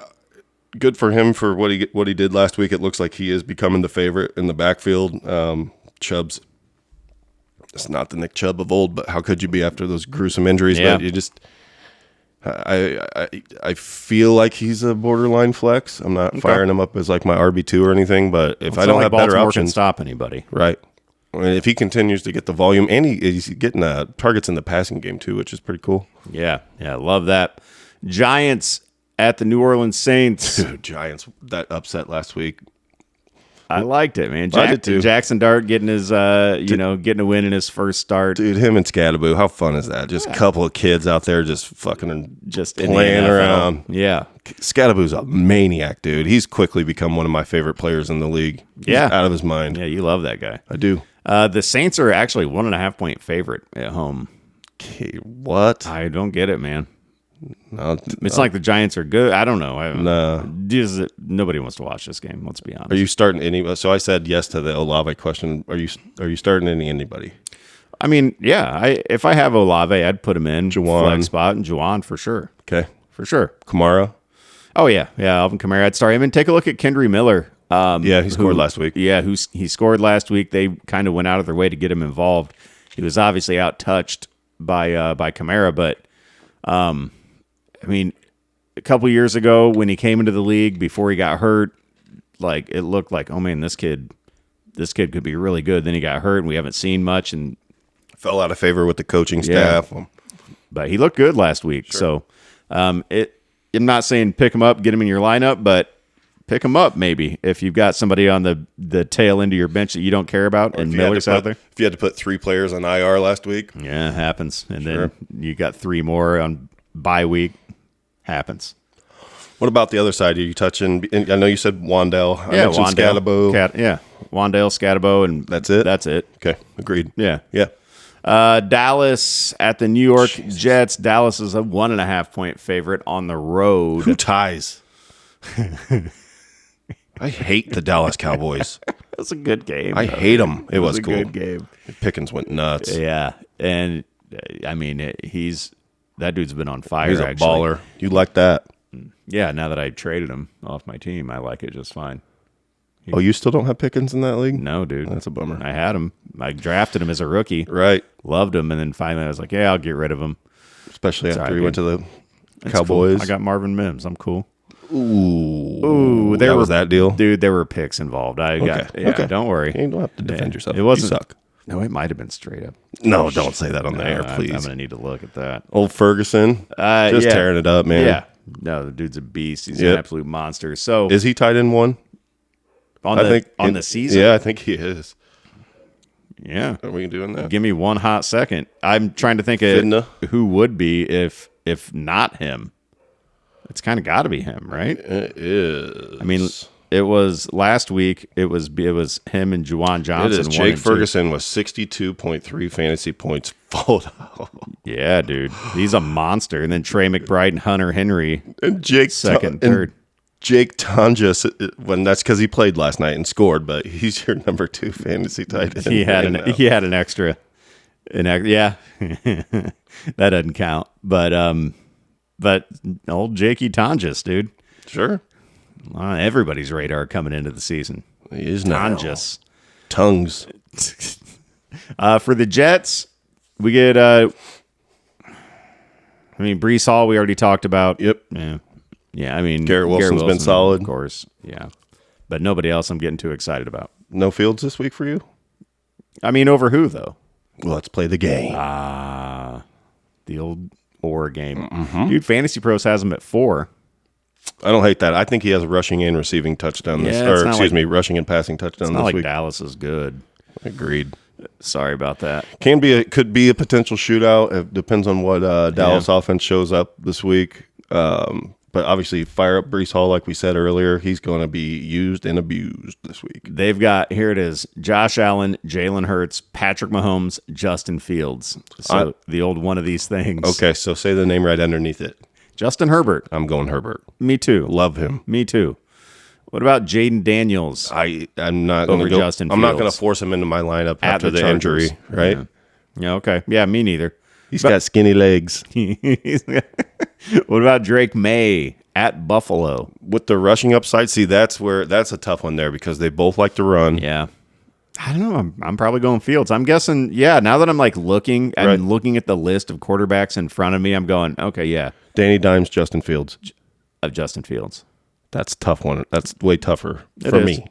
[SPEAKER 1] Good for him for what he did last week. It looks like he is becoming the favorite in the backfield. Chubb's it's not the Nick Chubb of old, but how could you be after those gruesome injuries?
[SPEAKER 2] Yeah.
[SPEAKER 1] But you just, I feel like he's a borderline flex. I'm not firing him up as like my RB2 or anything, but if I don't have better
[SPEAKER 2] Baltimore
[SPEAKER 1] options,
[SPEAKER 2] can stop anybody,
[SPEAKER 1] right? I mean, if he continues to get the volume, and he's getting targets in the passing game too, which is pretty cool.
[SPEAKER 2] Yeah, love that. Giants at the New Orleans Saints.
[SPEAKER 1] Dude, Giants, that upset last week.
[SPEAKER 2] I liked it, man.
[SPEAKER 1] I did too.
[SPEAKER 2] Jackson Dart getting his, getting a win in his first start.
[SPEAKER 1] Dude, him and Scadaboo, how fun is that? Just a couple of kids out there just fucking
[SPEAKER 2] just
[SPEAKER 1] playing around.
[SPEAKER 2] Yeah.
[SPEAKER 1] Scadaboo's a maniac, dude. He's quickly become one of my favorite players in the league. He's out of his mind.
[SPEAKER 2] Yeah, you love that guy.
[SPEAKER 1] I do.
[SPEAKER 2] The Saints are actually 1.5 point favorite at home.
[SPEAKER 1] Okay, what?
[SPEAKER 2] I don't get it, man.
[SPEAKER 1] No,
[SPEAKER 2] it's like the Giants are good. I don't know.
[SPEAKER 1] No.
[SPEAKER 2] Nobody wants to watch this game. Let's be honest.
[SPEAKER 1] Are you starting any? So I said yes to the Olave question. Are you starting anybody?
[SPEAKER 2] I mean, yeah. If I have Olave, I'd put him in
[SPEAKER 1] Juwan.
[SPEAKER 2] Flex spot and Juwan for sure.
[SPEAKER 1] Okay,
[SPEAKER 2] for sure.
[SPEAKER 1] Kamara.
[SPEAKER 2] Oh yeah. Alvin Kamara. I'd start him. And take a look at Kendry Miller.
[SPEAKER 1] He scored last week.
[SPEAKER 2] Yeah, he scored last week. They kind of went out of their way to get him involved. He was obviously out touched by Kamara, but I mean, a couple years ago when he came into the league before he got hurt, like it looked like, oh man, this kid could be really good. Then he got hurt and we haven't seen much and
[SPEAKER 1] fell out of favor with the coaching staff.
[SPEAKER 2] But he looked good last week. Sure. So I'm not saying pick him up, get him in your lineup, but pick him up maybe if you've got somebody on the tail end of your bench that you don't care about and Miller's out there.
[SPEAKER 1] If you had to put 3 players on IR last week.
[SPEAKER 2] Yeah, it happens. And then you got 3 more on bye week. Happens.
[SPEAKER 1] What about the other side? Are you touching? I know you said Wan'Dale. I mentioned
[SPEAKER 2] Scadaboo. Wan'Dale, Scadaboo, and
[SPEAKER 1] that's it.
[SPEAKER 2] That's it.
[SPEAKER 1] Okay, agreed.
[SPEAKER 2] Yeah.
[SPEAKER 1] Dallas
[SPEAKER 2] at the New York Jets. Dallas is a 1.5 point favorite on the road.
[SPEAKER 1] Who ties? I hate the Dallas Cowboys.
[SPEAKER 2] It was a good game.
[SPEAKER 1] I hate him. It was
[SPEAKER 2] a
[SPEAKER 1] cool.
[SPEAKER 2] Good game.
[SPEAKER 1] Pickens went nuts.
[SPEAKER 2] Yeah, and I mean, that dude's been on fire.
[SPEAKER 1] He's a
[SPEAKER 2] actually.
[SPEAKER 1] baller. You like that?
[SPEAKER 2] Yeah. Now that I traded him off my team, I like it just fine.
[SPEAKER 1] Oh, you still don't have Pickens in that league?
[SPEAKER 2] No, dude.
[SPEAKER 1] That's a bummer.
[SPEAKER 2] I had him. I drafted him as a rookie.
[SPEAKER 1] Right.
[SPEAKER 2] Loved him, and then finally I was like, yeah, I'll get rid of him.
[SPEAKER 1] Especially after he went to the
[SPEAKER 2] That's
[SPEAKER 1] Cowboys.
[SPEAKER 2] Cool. I got Marvin Mims. I'm cool.
[SPEAKER 1] Ooh, that was that deal?
[SPEAKER 2] Dude, there were picks involved. Okay. Don't worry.
[SPEAKER 1] You don't have to defend yourself.
[SPEAKER 2] It wasn't.
[SPEAKER 1] You suck.
[SPEAKER 2] No, it might have been straight up.
[SPEAKER 1] No, don't say that on the air,
[SPEAKER 2] I'm
[SPEAKER 1] please.
[SPEAKER 2] going to need to look at that.
[SPEAKER 1] Old Ferguson, just tearing it up, man.
[SPEAKER 2] Yeah. No, the dude's a beast. He's an absolute monster. So
[SPEAKER 1] is he tied in one?
[SPEAKER 2] On the season?
[SPEAKER 1] Yeah, I think he is.
[SPEAKER 2] Yeah.
[SPEAKER 1] Are we doing that?
[SPEAKER 2] Give me one hot second. I'm trying to think of who would be if not him. It's kind of got to be him, right?
[SPEAKER 1] It is.
[SPEAKER 2] I mean, it was last week. It was him and Juwan Johnson.
[SPEAKER 1] It is. Jake Ferguson was 62.3 fantasy points followed out.
[SPEAKER 2] Yeah, dude. He's a monster. And then Trey McBride and Hunter Henry.
[SPEAKER 1] And Jake
[SPEAKER 2] second, third.
[SPEAKER 1] Jake Tonjes, when that's because he played last night and scored, but he's your number 2 fantasy tight end.
[SPEAKER 2] He had an extra. Yeah. That doesn't count. But old Jakey Tonjes, dude.
[SPEAKER 1] Sure.
[SPEAKER 2] On everybody's radar coming into the season.
[SPEAKER 1] He is now.
[SPEAKER 2] Tonjes.
[SPEAKER 1] Tongues.
[SPEAKER 2] For the Jets, we get Breece Hall we already talked about.
[SPEAKER 1] Yep.
[SPEAKER 2] Yeah, I mean
[SPEAKER 1] Garrett Wilson's been solid.
[SPEAKER 2] Of course. Yeah. But nobody else I'm getting too excited about.
[SPEAKER 1] No Fields this week for you?
[SPEAKER 2] I mean, over who though?
[SPEAKER 1] Well, let's play the game.
[SPEAKER 2] The old or game.
[SPEAKER 1] Mm-hmm.
[SPEAKER 2] Dude, Fantasy Pros has him at 4.
[SPEAKER 1] I don't hate that. I think he has a rushing and receiving touchdown rushing and passing touchdown this week.
[SPEAKER 2] Dallas is good.
[SPEAKER 1] Agreed.
[SPEAKER 2] Sorry about that.
[SPEAKER 1] Could be a potential shootout. It depends on what Dallas offense shows up this week. But obviously, fire up Breece Hall, like we said earlier. He's going to be used and abused this week.
[SPEAKER 2] They've got, here it is, Josh Allen, Jalen Hurts, Patrick Mahomes, Justin Fields. So the old one of these things.
[SPEAKER 1] Okay, so say the name right underneath it.
[SPEAKER 2] Justin Herbert.
[SPEAKER 1] I'm going Herbert.
[SPEAKER 2] Me too.
[SPEAKER 1] Love him.
[SPEAKER 2] Me too. What about Jaden Daniels?
[SPEAKER 1] I'm not going to go.
[SPEAKER 2] Justin
[SPEAKER 1] I'm not
[SPEAKER 2] Fields.
[SPEAKER 1] going to force him into my lineup after the
[SPEAKER 2] Chargers.
[SPEAKER 1] injury, right?
[SPEAKER 2] Yeah, okay. Yeah, me neither.
[SPEAKER 1] He's got skinny legs.
[SPEAKER 2] What about Drake May at Buffalo?
[SPEAKER 1] With the rushing upside, see, that's a tough one there because they both like to run.
[SPEAKER 2] Yeah. I don't know. I'm probably going Fields. I'm guessing, now that I'm looking at the list of quarterbacks in front of me, I'm going, okay, yeah.
[SPEAKER 1] Danny Dimes, Justin Fields.
[SPEAKER 2] Of Justin Fields.
[SPEAKER 1] That's a tough one. That's way tougher for me.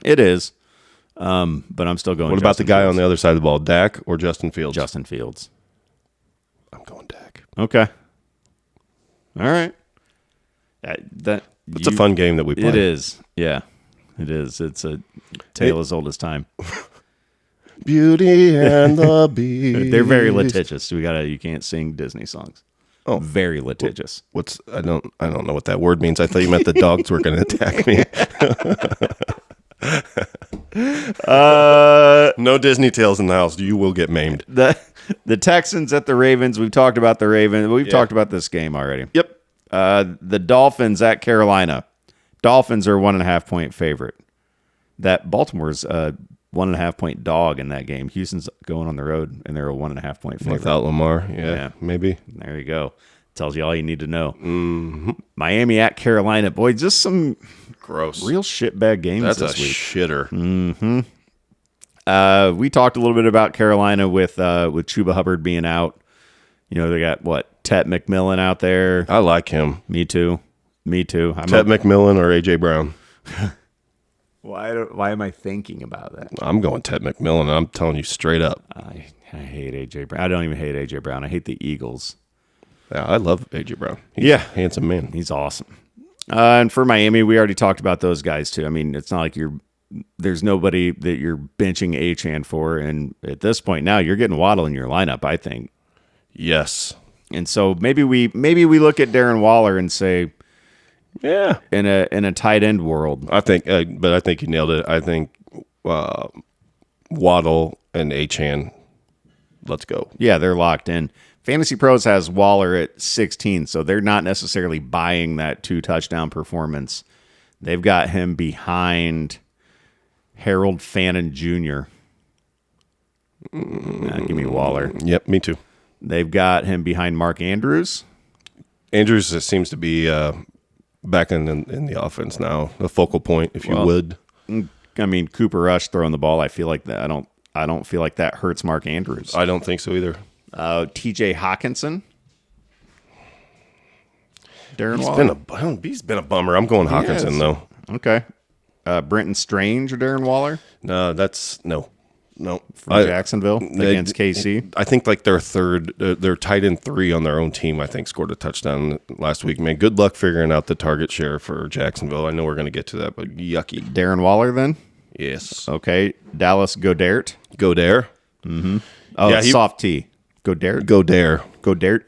[SPEAKER 2] It is. But I'm still going
[SPEAKER 1] What about the guy on the other side of the ball, Dak or Justin Fields?
[SPEAKER 2] Justin Fields.
[SPEAKER 1] I'm going Dak.
[SPEAKER 2] Okay. All right.
[SPEAKER 1] It's a fun game that we play.
[SPEAKER 2] It is. Yeah. It is. It's a tale as old as time.
[SPEAKER 1] Beauty and the Beast.
[SPEAKER 2] They're very litigious. You can't sing Disney songs.
[SPEAKER 1] Oh,
[SPEAKER 2] very litigious.
[SPEAKER 1] I don't know what that word means. I thought you meant the dogs were going to attack me. No Disney tales in the house. You will get maimed.
[SPEAKER 2] The Texans at the Ravens. We've talked about the Ravens. We've talked about this game already.
[SPEAKER 1] Yep.
[SPEAKER 2] The Dolphins at Carolina. Dolphins are 1.5 point favorite. That Baltimore's 1.5 point dog in that game. Houston's going on the road, and they're a 1.5 point favorite.
[SPEAKER 1] Without Lamar, yeah, maybe.
[SPEAKER 2] There you go. Tells you all you need to know.
[SPEAKER 1] Mm-hmm.
[SPEAKER 2] Miami at Carolina. Boy, just some
[SPEAKER 1] gross,
[SPEAKER 2] real shitbag games
[SPEAKER 1] this
[SPEAKER 2] week.
[SPEAKER 1] Shitter.
[SPEAKER 2] Mm-hmm. We talked a little bit about Carolina with Chuba Hubbard being out. They got Tet McMillan out there.
[SPEAKER 1] I like him.
[SPEAKER 2] Me too.
[SPEAKER 1] Tet McMillan or AJ Brown.
[SPEAKER 2] Why am I thinking about that?
[SPEAKER 1] I'm going Tet McMillan. I'm telling you straight up.
[SPEAKER 2] I hate AJ Brown. I don't even hate AJ Brown. I hate the Eagles.
[SPEAKER 1] Yeah, I love AJ Brown. He's a handsome man.
[SPEAKER 2] He's awesome. And for Miami, we already talked about those guys too. I mean, it's not like there's nobody that you're benching Achane for, and at this point now, you're getting Waddle in your lineup, I think.
[SPEAKER 1] Yes.
[SPEAKER 2] And so maybe we look at Darren Waller and say,
[SPEAKER 1] yeah,
[SPEAKER 2] in a tight end world,
[SPEAKER 1] I think, but I think you nailed it. I think Waddle and Achane, let's go.
[SPEAKER 2] Yeah, they're locked in. Fantasy Pros has Waller at 16, so they're not necessarily buying that 2 touchdown performance. They've got him behind Harold Fannin Jr. Give me Waller.
[SPEAKER 1] Yep, me too.
[SPEAKER 2] They've got him behind Mark Andrews.
[SPEAKER 1] Andrews seems to be back in the offense now, the focal point, if you would.
[SPEAKER 2] I mean, Cooper Rush throwing the ball. I feel like that. I don't feel like that hurts Mark Andrews.
[SPEAKER 1] I don't think so either.
[SPEAKER 2] T.J. Hawkinson. Darren Waller.
[SPEAKER 1] He's been a bummer. I'm going Hawkinson though.
[SPEAKER 2] Okay. Brenton Strange or Darren Waller?
[SPEAKER 1] No, no.
[SPEAKER 2] From Jacksonville against KC.
[SPEAKER 1] I think like their tight end 3 on their own team, I think, scored a touchdown last week. Man, good luck figuring out the target share for Jacksonville. I know we're going to get to that, but yucky.
[SPEAKER 2] Darren Waller then?
[SPEAKER 1] Yes.
[SPEAKER 2] Okay. Dallas Goedert.
[SPEAKER 1] Godare.
[SPEAKER 2] Mm-hmm. Oh, yeah, soft T. Goedert.
[SPEAKER 1] Godare.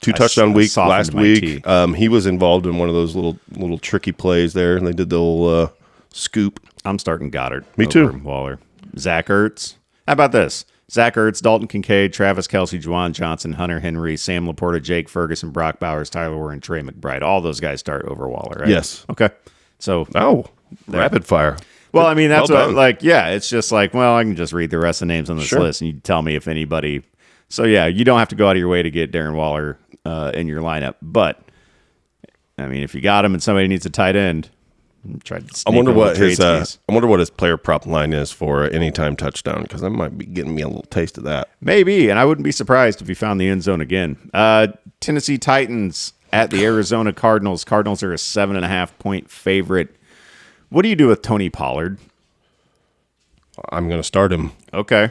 [SPEAKER 1] 2 touchdown weeks last week. He was involved in one of those little tricky plays there, and they did the little scoop.
[SPEAKER 2] I'm starting Goddard.
[SPEAKER 1] Me too.
[SPEAKER 2] Waller. Zach Ertz. How about this? Zach Ertz, Dalton Kincaid, Travis Kelce, Juwan Johnson, Hunter Henry, Sam Laporta, Jake Ferguson, Brock Bowers, Tyler Warren, and Trey McBride. All those guys start over Waller, right?
[SPEAKER 1] Yes.
[SPEAKER 2] Okay. So.
[SPEAKER 1] Rapid fire.
[SPEAKER 2] Well, I mean, that's it's just like, well, I can just read the rest of the names on this list, and you tell me if anybody. So, yeah, you don't have to go out of your way to get Darren Waller in your lineup. But, I mean, if you got him and somebody needs a tight end, try to
[SPEAKER 1] I wonder what his player prop line is for anytime touchdown, because that might be getting me a little taste of that.
[SPEAKER 2] Maybe, and I wouldn't be surprised if he found the end zone again. Tennessee Titans at the Arizona Cardinals. Cardinals are a 7.5-point favorite. What do you do with Tony Pollard?
[SPEAKER 1] I'm going to start him.
[SPEAKER 2] Okay.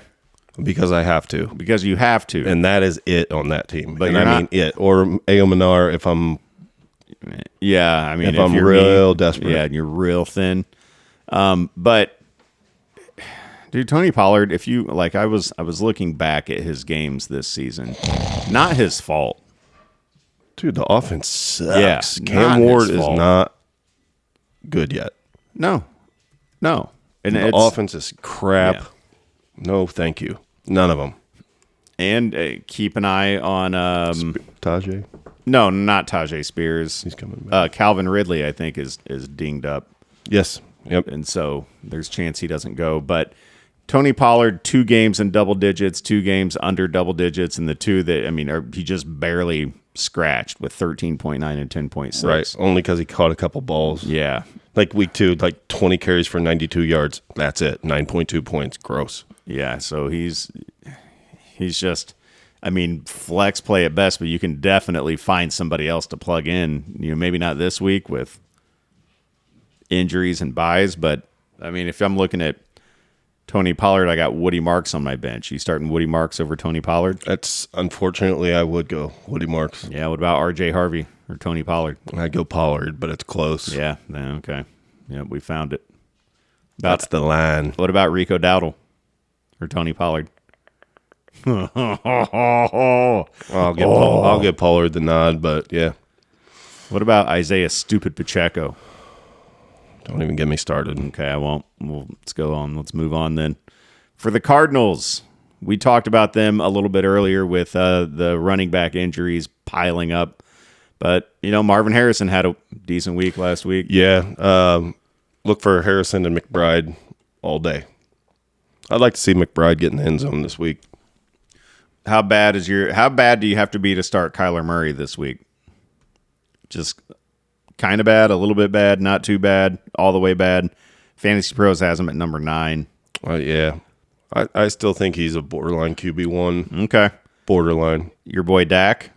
[SPEAKER 1] Because I have to.
[SPEAKER 2] Because you have to.
[SPEAKER 1] And that is it on that team.
[SPEAKER 2] But
[SPEAKER 1] I mean it. Or Aomanar if I'm...
[SPEAKER 2] Yeah, I mean,
[SPEAKER 1] if I'm real desperate.
[SPEAKER 2] Yeah, and you're real thin. But, dude, Tony Pollard, if you... Like, I was looking back at his games this season. Not his fault.
[SPEAKER 1] Dude, the offense sucks.
[SPEAKER 2] Yeah,
[SPEAKER 1] Cam Ward is not good yet.
[SPEAKER 2] No.
[SPEAKER 1] And the offense is crap. Yeah. No, thank you. None of them.
[SPEAKER 2] And keep an eye on
[SPEAKER 1] Tajay.
[SPEAKER 2] No, not Tajay Spears.
[SPEAKER 1] He's coming back.
[SPEAKER 2] Calvin Ridley, I think, is dinged up.
[SPEAKER 1] Yes. Yep.
[SPEAKER 2] And so there's a chance he doesn't go. But Tony Pollard, 2 games in double digits, 2 games under double digits, and the 2 that he just barely scratched with 13.9 and 10.6.
[SPEAKER 1] Right. Only because he caught a couple balls.
[SPEAKER 2] Yeah.
[SPEAKER 1] Like week 2, like 20 carries for 92 yards. That's it. 9.2 points. Gross.
[SPEAKER 2] Yeah. So he's just, flex play at best, but you can definitely find somebody else to plug in. Maybe not this week with injuries and buys, but if I'm looking at Tony Pollard, I got Woody Marks on my bench. You starting Woody Marks over Tony Pollard?
[SPEAKER 1] That's unfortunately I would go Woody Marks.
[SPEAKER 2] Yeah. What about RJ Harvey or Tony Pollard?
[SPEAKER 1] I'd go Pollard, but it's close.
[SPEAKER 2] Yeah. Okay. Yeah, we found it.
[SPEAKER 1] That's the line.
[SPEAKER 2] What about Rico Dowdle or Tony Pollard?
[SPEAKER 1] I'll give Pollard the nod, but yeah.
[SPEAKER 2] What about Isaiah Stupid Pacheco?
[SPEAKER 1] Don't even get me started.
[SPEAKER 2] Okay, I won't. Let's go on. Let's move on then. For the Cardinals, we talked about them a little bit earlier with the running back injuries piling up. But, Marvin Harrison had a decent week last week.
[SPEAKER 1] Yeah. Look for Harrison and McBride all day. I'd like to see McBride get in the end zone this week.
[SPEAKER 2] How bad do you have to be to start Kyler Murray this week? Just kind of bad, a little bit bad, not too bad, all the way bad. Fantasy Pros has him at number 9.
[SPEAKER 1] Yeah. I still think he's a borderline QB1.
[SPEAKER 2] Okay.
[SPEAKER 1] Borderline.
[SPEAKER 2] Your boy Dak?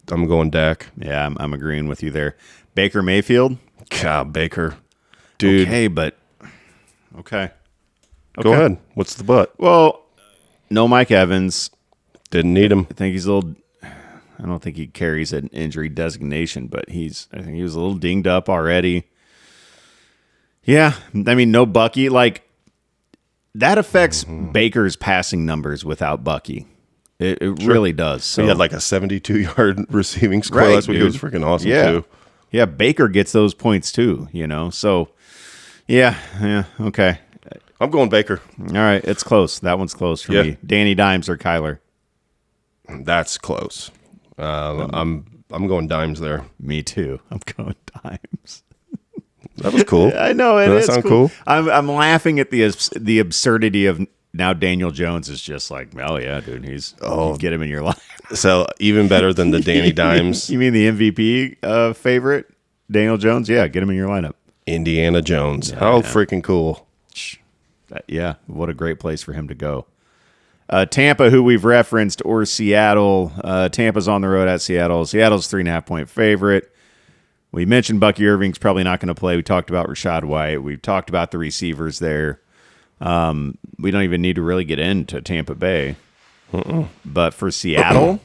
[SPEAKER 1] I'm going Dak.
[SPEAKER 2] Yeah, I'm agreeing with you there. Baker Mayfield?
[SPEAKER 1] God, Baker. Dude.
[SPEAKER 2] Okay.
[SPEAKER 1] Go ahead. What's the but?
[SPEAKER 2] Well, no Mike Evans.
[SPEAKER 1] Didn't need him.
[SPEAKER 2] I think he's a little... I don't think he carries an injury designation, but I think he was a little dinged up already. Yeah, no Bucky. Like, that affects Baker's passing numbers without Bucky. It really does. So
[SPEAKER 1] he had like a 72-yard receiving score last week. It was freaking awesome, too.
[SPEAKER 2] Yeah, Baker gets those points, too, So, yeah, okay.
[SPEAKER 1] I'm going Baker.
[SPEAKER 2] All right, it's close. That one's close for me. Danny Dimes or Kyler?
[SPEAKER 1] That's close. I'm going Dimes there.
[SPEAKER 2] Me too. I'm going Dimes.
[SPEAKER 1] That was cool.
[SPEAKER 2] I know it
[SPEAKER 1] Does
[SPEAKER 2] is
[SPEAKER 1] that sound cool?
[SPEAKER 2] I'm laughing at the absurdity of now Daniel Jones is just like, oh yeah, dude, you get him in your life.
[SPEAKER 1] So even better than the Danny Dimes.
[SPEAKER 2] You mean the MVP favorite, Daniel Jones? Yeah, get him in your lineup.
[SPEAKER 1] Indiana Jones. How freaking cool.
[SPEAKER 2] Yeah, what a great place for him to go. Tampa, who we've referenced, or Seattle. Tampa's on the road at Seattle. Seattle's 3.5-point favorite. We mentioned Bucky Irving's probably not going to play. We talked about Rashad White. We've talked about the receivers there. We don't even need to really get into Tampa Bay. But for Seattle,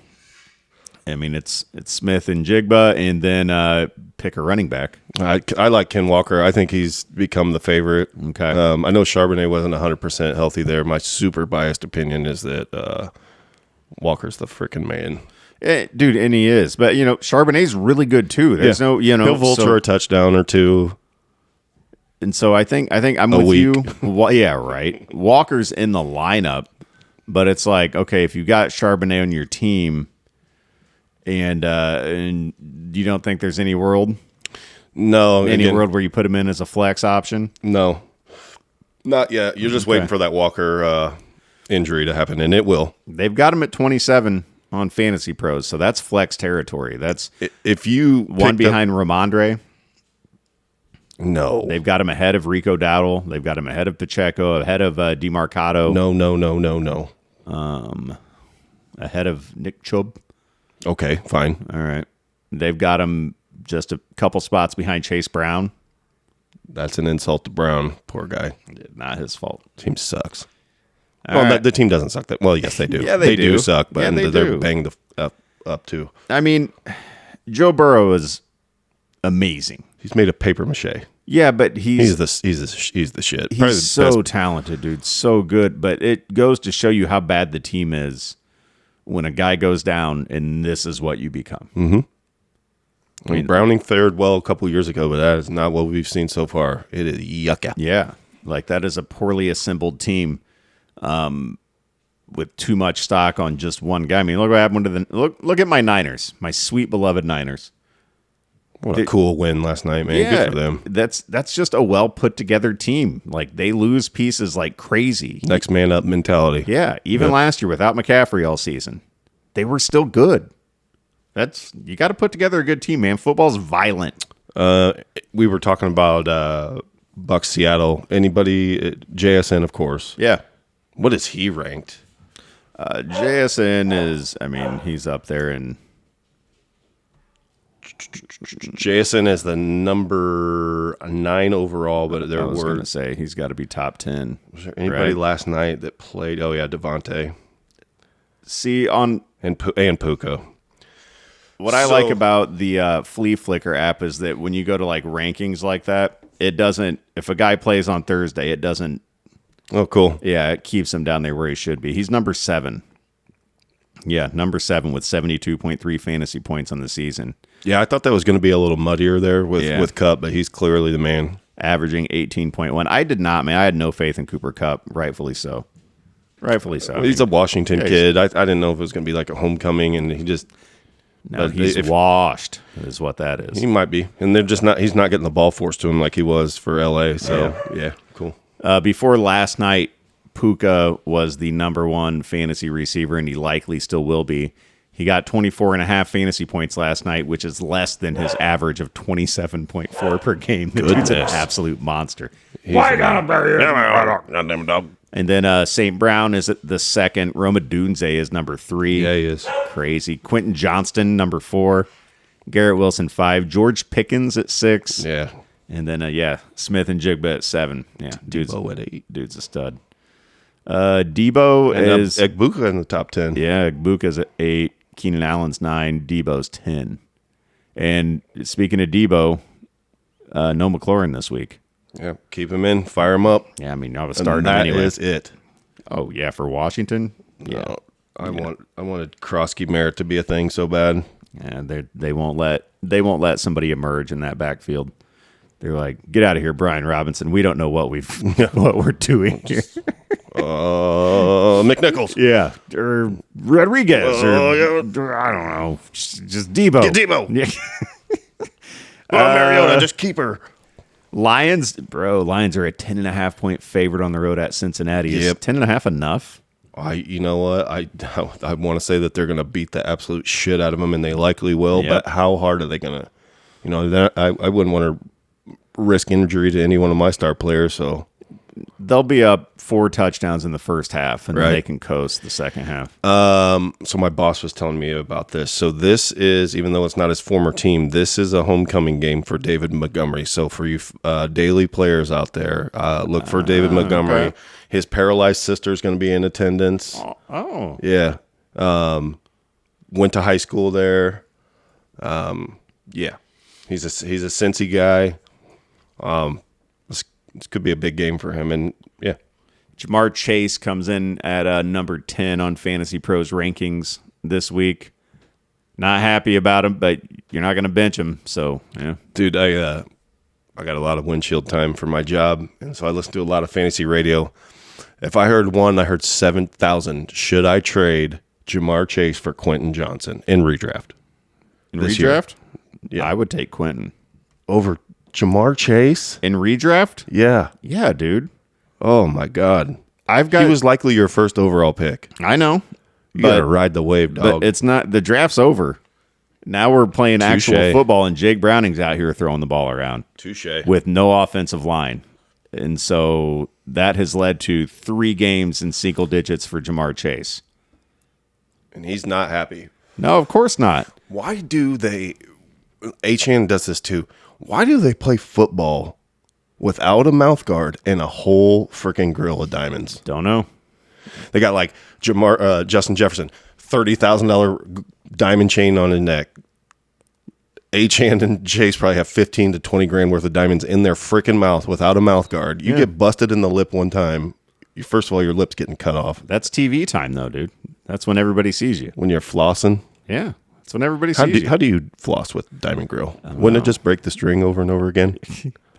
[SPEAKER 2] I mean, it's Smith and Jigba, and then pick a running back.
[SPEAKER 1] I like Ken Walker. I think he's become the favorite.
[SPEAKER 2] Okay.
[SPEAKER 1] I know Charbonnet wasn't 100% healthy there. My super biased opinion is that Walker's the freaking man.
[SPEAKER 2] Dude, and he is. But, Charbonnet's really good, too. There's no,
[SPEAKER 1] he'll vulture a touchdown or two.
[SPEAKER 2] And so I think I'm with you. Well, yeah, right. Walker's in the lineup, but it's like, okay, if you got Charbonnet on your team and you don't think there's any world?
[SPEAKER 1] No.
[SPEAKER 2] Any world where you put him in as a flex option?
[SPEAKER 1] No. Not yet. You're just waiting for that Walker injury to happen, and it will.
[SPEAKER 2] They've got him at 27 on Fantasy Pros, so that's flex territory. That's
[SPEAKER 1] if you
[SPEAKER 2] one behind Ramondre.
[SPEAKER 1] No.
[SPEAKER 2] They've got him ahead of Rico Dowdle. They've got him ahead of Pacheco, ahead of DeMarcado.
[SPEAKER 1] No.
[SPEAKER 2] Ahead of Nick Chubb.
[SPEAKER 1] Okay, fine.
[SPEAKER 2] All right. They've got him just a couple spots behind Chase Brown.
[SPEAKER 1] That's an insult to Brown. Poor guy.
[SPEAKER 2] Not his fault.
[SPEAKER 1] Team sucks.
[SPEAKER 2] Right.
[SPEAKER 1] The team doesn't suck. Well, yes, they do.
[SPEAKER 2] Yeah,
[SPEAKER 1] they
[SPEAKER 2] do
[SPEAKER 1] suck, but
[SPEAKER 2] they're
[SPEAKER 1] do. Banged up too.
[SPEAKER 2] I mean, Joe Burrow is amazing.
[SPEAKER 1] He's made of paper mache.
[SPEAKER 2] Yeah, but he's
[SPEAKER 1] the shit.
[SPEAKER 2] He's so talented, dude. So good. But it goes to show you how bad the team is when a guy goes down, and this is what you become.
[SPEAKER 1] Mm-hmm. I mean, Browning fared well a couple years ago, but that is not what we've seen so far. It is yucca.
[SPEAKER 2] Yeah, like that is a poorly assembled team with too much stock on just one guy. I mean, look what happened to look at my Niners, my sweet beloved Niners.
[SPEAKER 1] What a cool win last night, man.
[SPEAKER 2] Yeah,
[SPEAKER 1] good for them.
[SPEAKER 2] That's just a well put together team. Like they lose pieces like crazy.
[SPEAKER 1] Next man up mentality.
[SPEAKER 2] Yeah, even last year without McCaffrey all season, they were still good. You got to put together a good team, man. Football's violent.
[SPEAKER 1] We were talking about Bucks Seattle. Anybody? JSN, of course.
[SPEAKER 2] Yeah.
[SPEAKER 1] What is he ranked?
[SPEAKER 2] JSN is. I mean, he's up there in.
[SPEAKER 1] JSN is the number 9 overall, but
[SPEAKER 2] I was going to say he's got to be top 10.
[SPEAKER 1] Was there anybody last night that played? Oh yeah, Devontae.
[SPEAKER 2] See on
[SPEAKER 1] and Puka.
[SPEAKER 2] What I like about the Flea Flicker app is that when you go to like rankings like that, it doesn't. If a guy plays on Thursday, it doesn't.
[SPEAKER 1] Oh, cool.
[SPEAKER 2] Yeah, it keeps him down there where he should be. He's number 7. Yeah, number 7 with 72.3 fantasy points on the season.
[SPEAKER 1] Yeah, I thought that was going to be a little muddier there with Kupp, but he's clearly the man.
[SPEAKER 2] Averaging 18.1. I did not, man. I had no faith in Cooper Kupp, rightfully so. Rightfully so.
[SPEAKER 1] Well, he's a Washington kid. I didn't know if it was going to be like a homecoming, and he just...
[SPEAKER 2] No, he's washed is what that is.
[SPEAKER 1] He might be. And they're just not... He's not getting the ball forced to him like he was for L.A., so yeah cool.
[SPEAKER 2] Before last night, Puka was the number 1 fantasy receiver, and he likely still will be. He got 24.5 fantasy points last night, which is less than his average of 27.4 per game. The dude's an absolute monster.
[SPEAKER 3] Why gotta bury it? Goddamn dog.
[SPEAKER 2] And then St. Brown is at the 2nd. Roma Dunze is number 3.
[SPEAKER 1] Yeah, he is.
[SPEAKER 2] Crazy. Quentin Johnston, number 4. Garrett Wilson, 5. George Pickens at 6.
[SPEAKER 1] Yeah.
[SPEAKER 2] And then, Smith and Jigba at 7. Yeah,
[SPEAKER 1] Debo at 8.
[SPEAKER 2] Dude's a stud. Debo
[SPEAKER 1] and
[SPEAKER 2] is...
[SPEAKER 1] Egbuka in the top 10.
[SPEAKER 2] Yeah, Egbuka's at 8. Keenan Allen's 9. Debo's 10. And speaking of Debo, no McLaurin this week.
[SPEAKER 1] Yeah, keep him in, fire him up.
[SPEAKER 2] Yeah, I mean, I was starting him anyway.
[SPEAKER 1] That is it.
[SPEAKER 2] Oh yeah, for Washington. Yeah,
[SPEAKER 1] no, I wanted Krosky Merritt to be a thing so bad.
[SPEAKER 2] Yeah, they won't let somebody emerge in that backfield. They're like, get out of here, Brian Robinson. We don't know what we're doing here.
[SPEAKER 1] McNichols.
[SPEAKER 2] Yeah, or Rodriguez, or I don't know, just Debo.
[SPEAKER 1] Get Debo.
[SPEAKER 2] Yeah.
[SPEAKER 1] Mariota, just keep her.
[SPEAKER 2] Lions are a 10.5 point favorite on the road at Cincinnati. Is 10.5 enough?
[SPEAKER 1] You know what? I want to say that they're going to beat the absolute shit out of them, and they likely will. But how hard are they going to? I wouldn't want to risk injury to any one of my star players. So
[SPEAKER 2] they'll be up 4 touchdowns in the first half, and then they can coast the second half.
[SPEAKER 1] So my boss was telling me about this. So this is, even though it's not his former team, this is a homecoming game for David Montgomery. So for you daily players out there, look for David Montgomery. Okay. His paralyzed sister is going to be in attendance.
[SPEAKER 2] Oh.
[SPEAKER 1] Yeah. Went to high school there. Yeah. He's a Cincy guy. This could be a big game for him. And, yeah.
[SPEAKER 2] Jamar Chase comes in at number 10 on Fantasy Pros rankings this week. Not happy about him, but you're not going to bench him. So, yeah.
[SPEAKER 1] Dude, I got a lot of windshield time for my job, and so I listen to a lot of fantasy radio. If I heard one, I heard 7,000. Should I trade Jamar Chase for Quentin Johnson in redraft?
[SPEAKER 2] In redraft? Yeah. I would take Quentin.
[SPEAKER 1] Over Jamar Chase?
[SPEAKER 2] In redraft?
[SPEAKER 1] Yeah.
[SPEAKER 2] Yeah, dude.
[SPEAKER 1] Oh, my God. He was likely your first overall pick.
[SPEAKER 2] I know.
[SPEAKER 1] You got to ride the wave, dog.
[SPEAKER 2] But it's not. The draft's over. Now we're playing actual football, and Jake Browning's out here throwing the ball around.
[SPEAKER 1] Touche.
[SPEAKER 2] With no offensive line. And so that has led to 3 games in single digits for Jamar Chase.
[SPEAKER 1] And he's not happy.
[SPEAKER 2] No, of course not.
[SPEAKER 1] Why do they – H.N. does this too. Why do they play football without a mouth guard and a whole freaking grill of diamonds?
[SPEAKER 2] Don't know.
[SPEAKER 1] They got like Justin Jefferson, $30,000 diamond chain on his neck. H-Hand and Chase probably have 15 to 20 grand worth of diamonds in their freaking mouth without a mouth guard. You get busted in the lip one time. First of all, your lip's getting cut off.
[SPEAKER 2] That's TV time, though, dude. That's when everybody sees you.
[SPEAKER 1] When you're flossing?
[SPEAKER 2] Yeah. That's when everybody sees you.
[SPEAKER 1] How do you floss with Diamond Grill? Wouldn't it just break the string over and over again?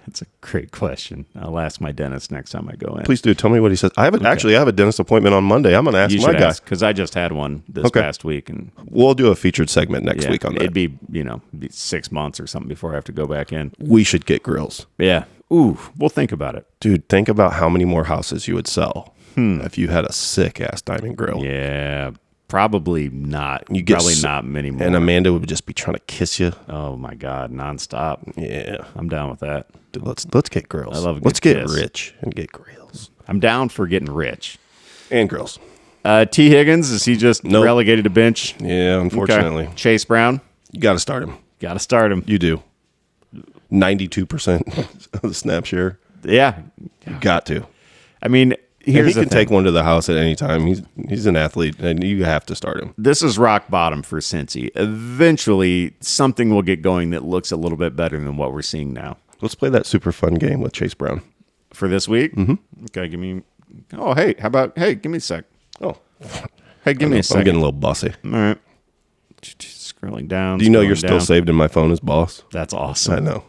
[SPEAKER 2] That's a great question. I'll ask my dentist next time I go in.
[SPEAKER 1] Please do. Tell me what he says. I have a dentist appointment on Monday. I'm going to ask my guy.
[SPEAKER 2] Because I just had one this past week. And
[SPEAKER 1] we'll do a featured segment next week on that.
[SPEAKER 2] It'd be, 6 months or something before I have to go back in.
[SPEAKER 1] We should get grills.
[SPEAKER 2] Yeah. Ooh, we'll think about it.
[SPEAKER 1] Dude, think about how many more houses you would sell if you had a sick-ass Diamond Grill.
[SPEAKER 2] Yeah, probably not. Probably not many more.
[SPEAKER 1] And Amanda would just be trying to kiss you.
[SPEAKER 2] Oh, my God, nonstop.
[SPEAKER 1] Yeah.
[SPEAKER 2] I'm down with that.
[SPEAKER 1] Dude, let's get grills.
[SPEAKER 2] I love a good
[SPEAKER 1] Let's get
[SPEAKER 2] kiss.
[SPEAKER 1] rich and get grills.
[SPEAKER 2] I'm down for getting rich.
[SPEAKER 1] And grills.
[SPEAKER 2] T. Higgins, is he just relegated to bench?
[SPEAKER 1] Yeah, unfortunately.
[SPEAKER 2] Okay. Chase Brown?
[SPEAKER 1] You got to start him.
[SPEAKER 2] Got to start him.
[SPEAKER 1] You do. 92% of the snap share.
[SPEAKER 2] Yeah.
[SPEAKER 1] You got to.
[SPEAKER 2] I mean,
[SPEAKER 1] he can take one to the house at any time. He's an athlete, and you have to start him.
[SPEAKER 2] This is rock bottom for Cincy. Eventually, something will get going that looks a little bit better than what we're seeing now.
[SPEAKER 1] Let's play that super fun game with Chase Brown.
[SPEAKER 2] For this week?
[SPEAKER 1] Mm-hmm.
[SPEAKER 2] Okay, give me... Oh, hey, give me a sec.
[SPEAKER 1] Oh.
[SPEAKER 2] Hey, give me a sec.
[SPEAKER 1] I'm getting a little bossy.
[SPEAKER 2] All right. Scrolling down.
[SPEAKER 1] Do you know you're still saved in my phone as boss?
[SPEAKER 2] That's awesome.
[SPEAKER 1] I know.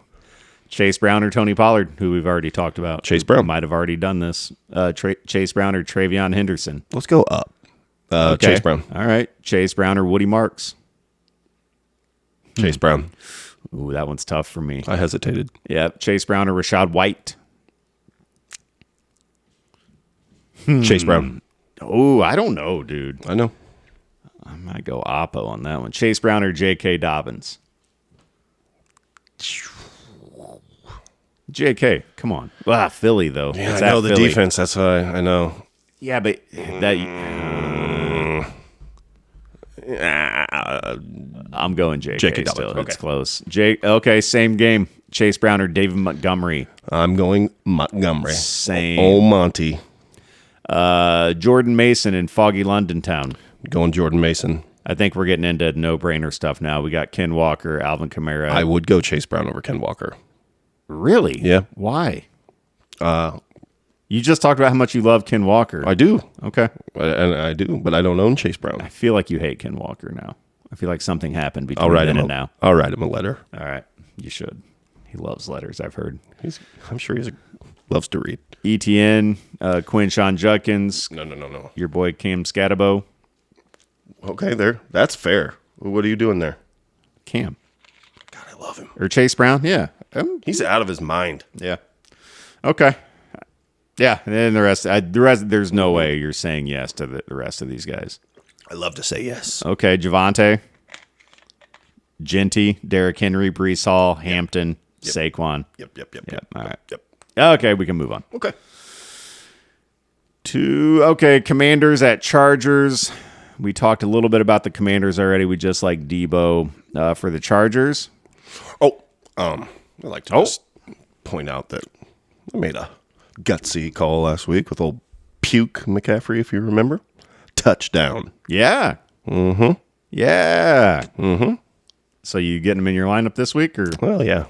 [SPEAKER 2] Chase Brown or Tony Pollard, who we've already talked about.
[SPEAKER 1] Chase Brown.
[SPEAKER 2] Might have already done this. Chase Brown or Travion Henderson.
[SPEAKER 1] Let's go up.
[SPEAKER 2] Okay.
[SPEAKER 1] Chase Brown.
[SPEAKER 2] All right. Chase Brown or Woody Marks.
[SPEAKER 1] Chase Brown.
[SPEAKER 2] Ooh, that one's tough for me.
[SPEAKER 1] I hesitated.
[SPEAKER 2] Yeah. Chase Brown or Rashad White.
[SPEAKER 1] Chase Brown.
[SPEAKER 2] Oh, I don't know, dude.
[SPEAKER 1] I know.
[SPEAKER 2] I might go Oppo on that one. Chase Brown or J.K. Dobbins. J.K., come on. Philly, though.
[SPEAKER 1] Yeah, I know the defense. That's why I know.
[SPEAKER 2] Yeah, but I'm going J.K. still.
[SPEAKER 1] Okay.
[SPEAKER 2] It's close. Okay, same game. Chase Brown or David Montgomery.
[SPEAKER 1] I'm going Montgomery.
[SPEAKER 2] Same.
[SPEAKER 1] Oh, Monty.
[SPEAKER 2] Jordan Mason in foggy London town.
[SPEAKER 1] Going Jordan Mason.
[SPEAKER 2] I think we're getting into no-brainer stuff now. We got Ken Walker, Alvin Kamara.
[SPEAKER 1] I would go Chase Brown over Ken Walker.
[SPEAKER 2] Really?
[SPEAKER 1] Yeah.
[SPEAKER 2] Why? You just talked about how much you love Ken Walker.
[SPEAKER 1] I do.
[SPEAKER 2] Okay.
[SPEAKER 1] And I do, but I don't own Chase Brown.
[SPEAKER 2] I feel like you hate Ken Walker now. I feel like something happened between then and now.
[SPEAKER 1] I'll write him a letter.
[SPEAKER 2] All right. You should. He loves letters, I've heard.
[SPEAKER 1] I'm sure he loves to read.
[SPEAKER 2] ETN, Quinshon Judkins.
[SPEAKER 1] No.
[SPEAKER 2] Your boy Cam Scatabo.
[SPEAKER 1] Okay, that's fair. What are you doing there?
[SPEAKER 2] Cam.
[SPEAKER 1] God, I love him.
[SPEAKER 2] Or Chase Brown, yeah.
[SPEAKER 1] He's out of his mind.
[SPEAKER 2] Yeah. Okay. Yeah, and then the rest, there's no way you're saying yes to the rest of these guys.
[SPEAKER 1] I love to say yes.
[SPEAKER 2] Okay, Javonte, Genty, Derrick Henry, Brees Hall, Hampton, Saquon.
[SPEAKER 1] Yep.
[SPEAKER 2] All right. Yep. Okay, we can move on.
[SPEAKER 1] Okay.
[SPEAKER 2] Commanders at Chargers. We talked a little bit about the Commanders already. We just like Debo for the Chargers.
[SPEAKER 1] I'd like to just point out that I made a gutsy call last week with old Puke McCaffrey, if you remember. Touchdown.
[SPEAKER 2] Yeah. Mm-hmm. Yeah. Mm-hmm. So you getting him in your lineup this week, or?
[SPEAKER 1] Well, yeah.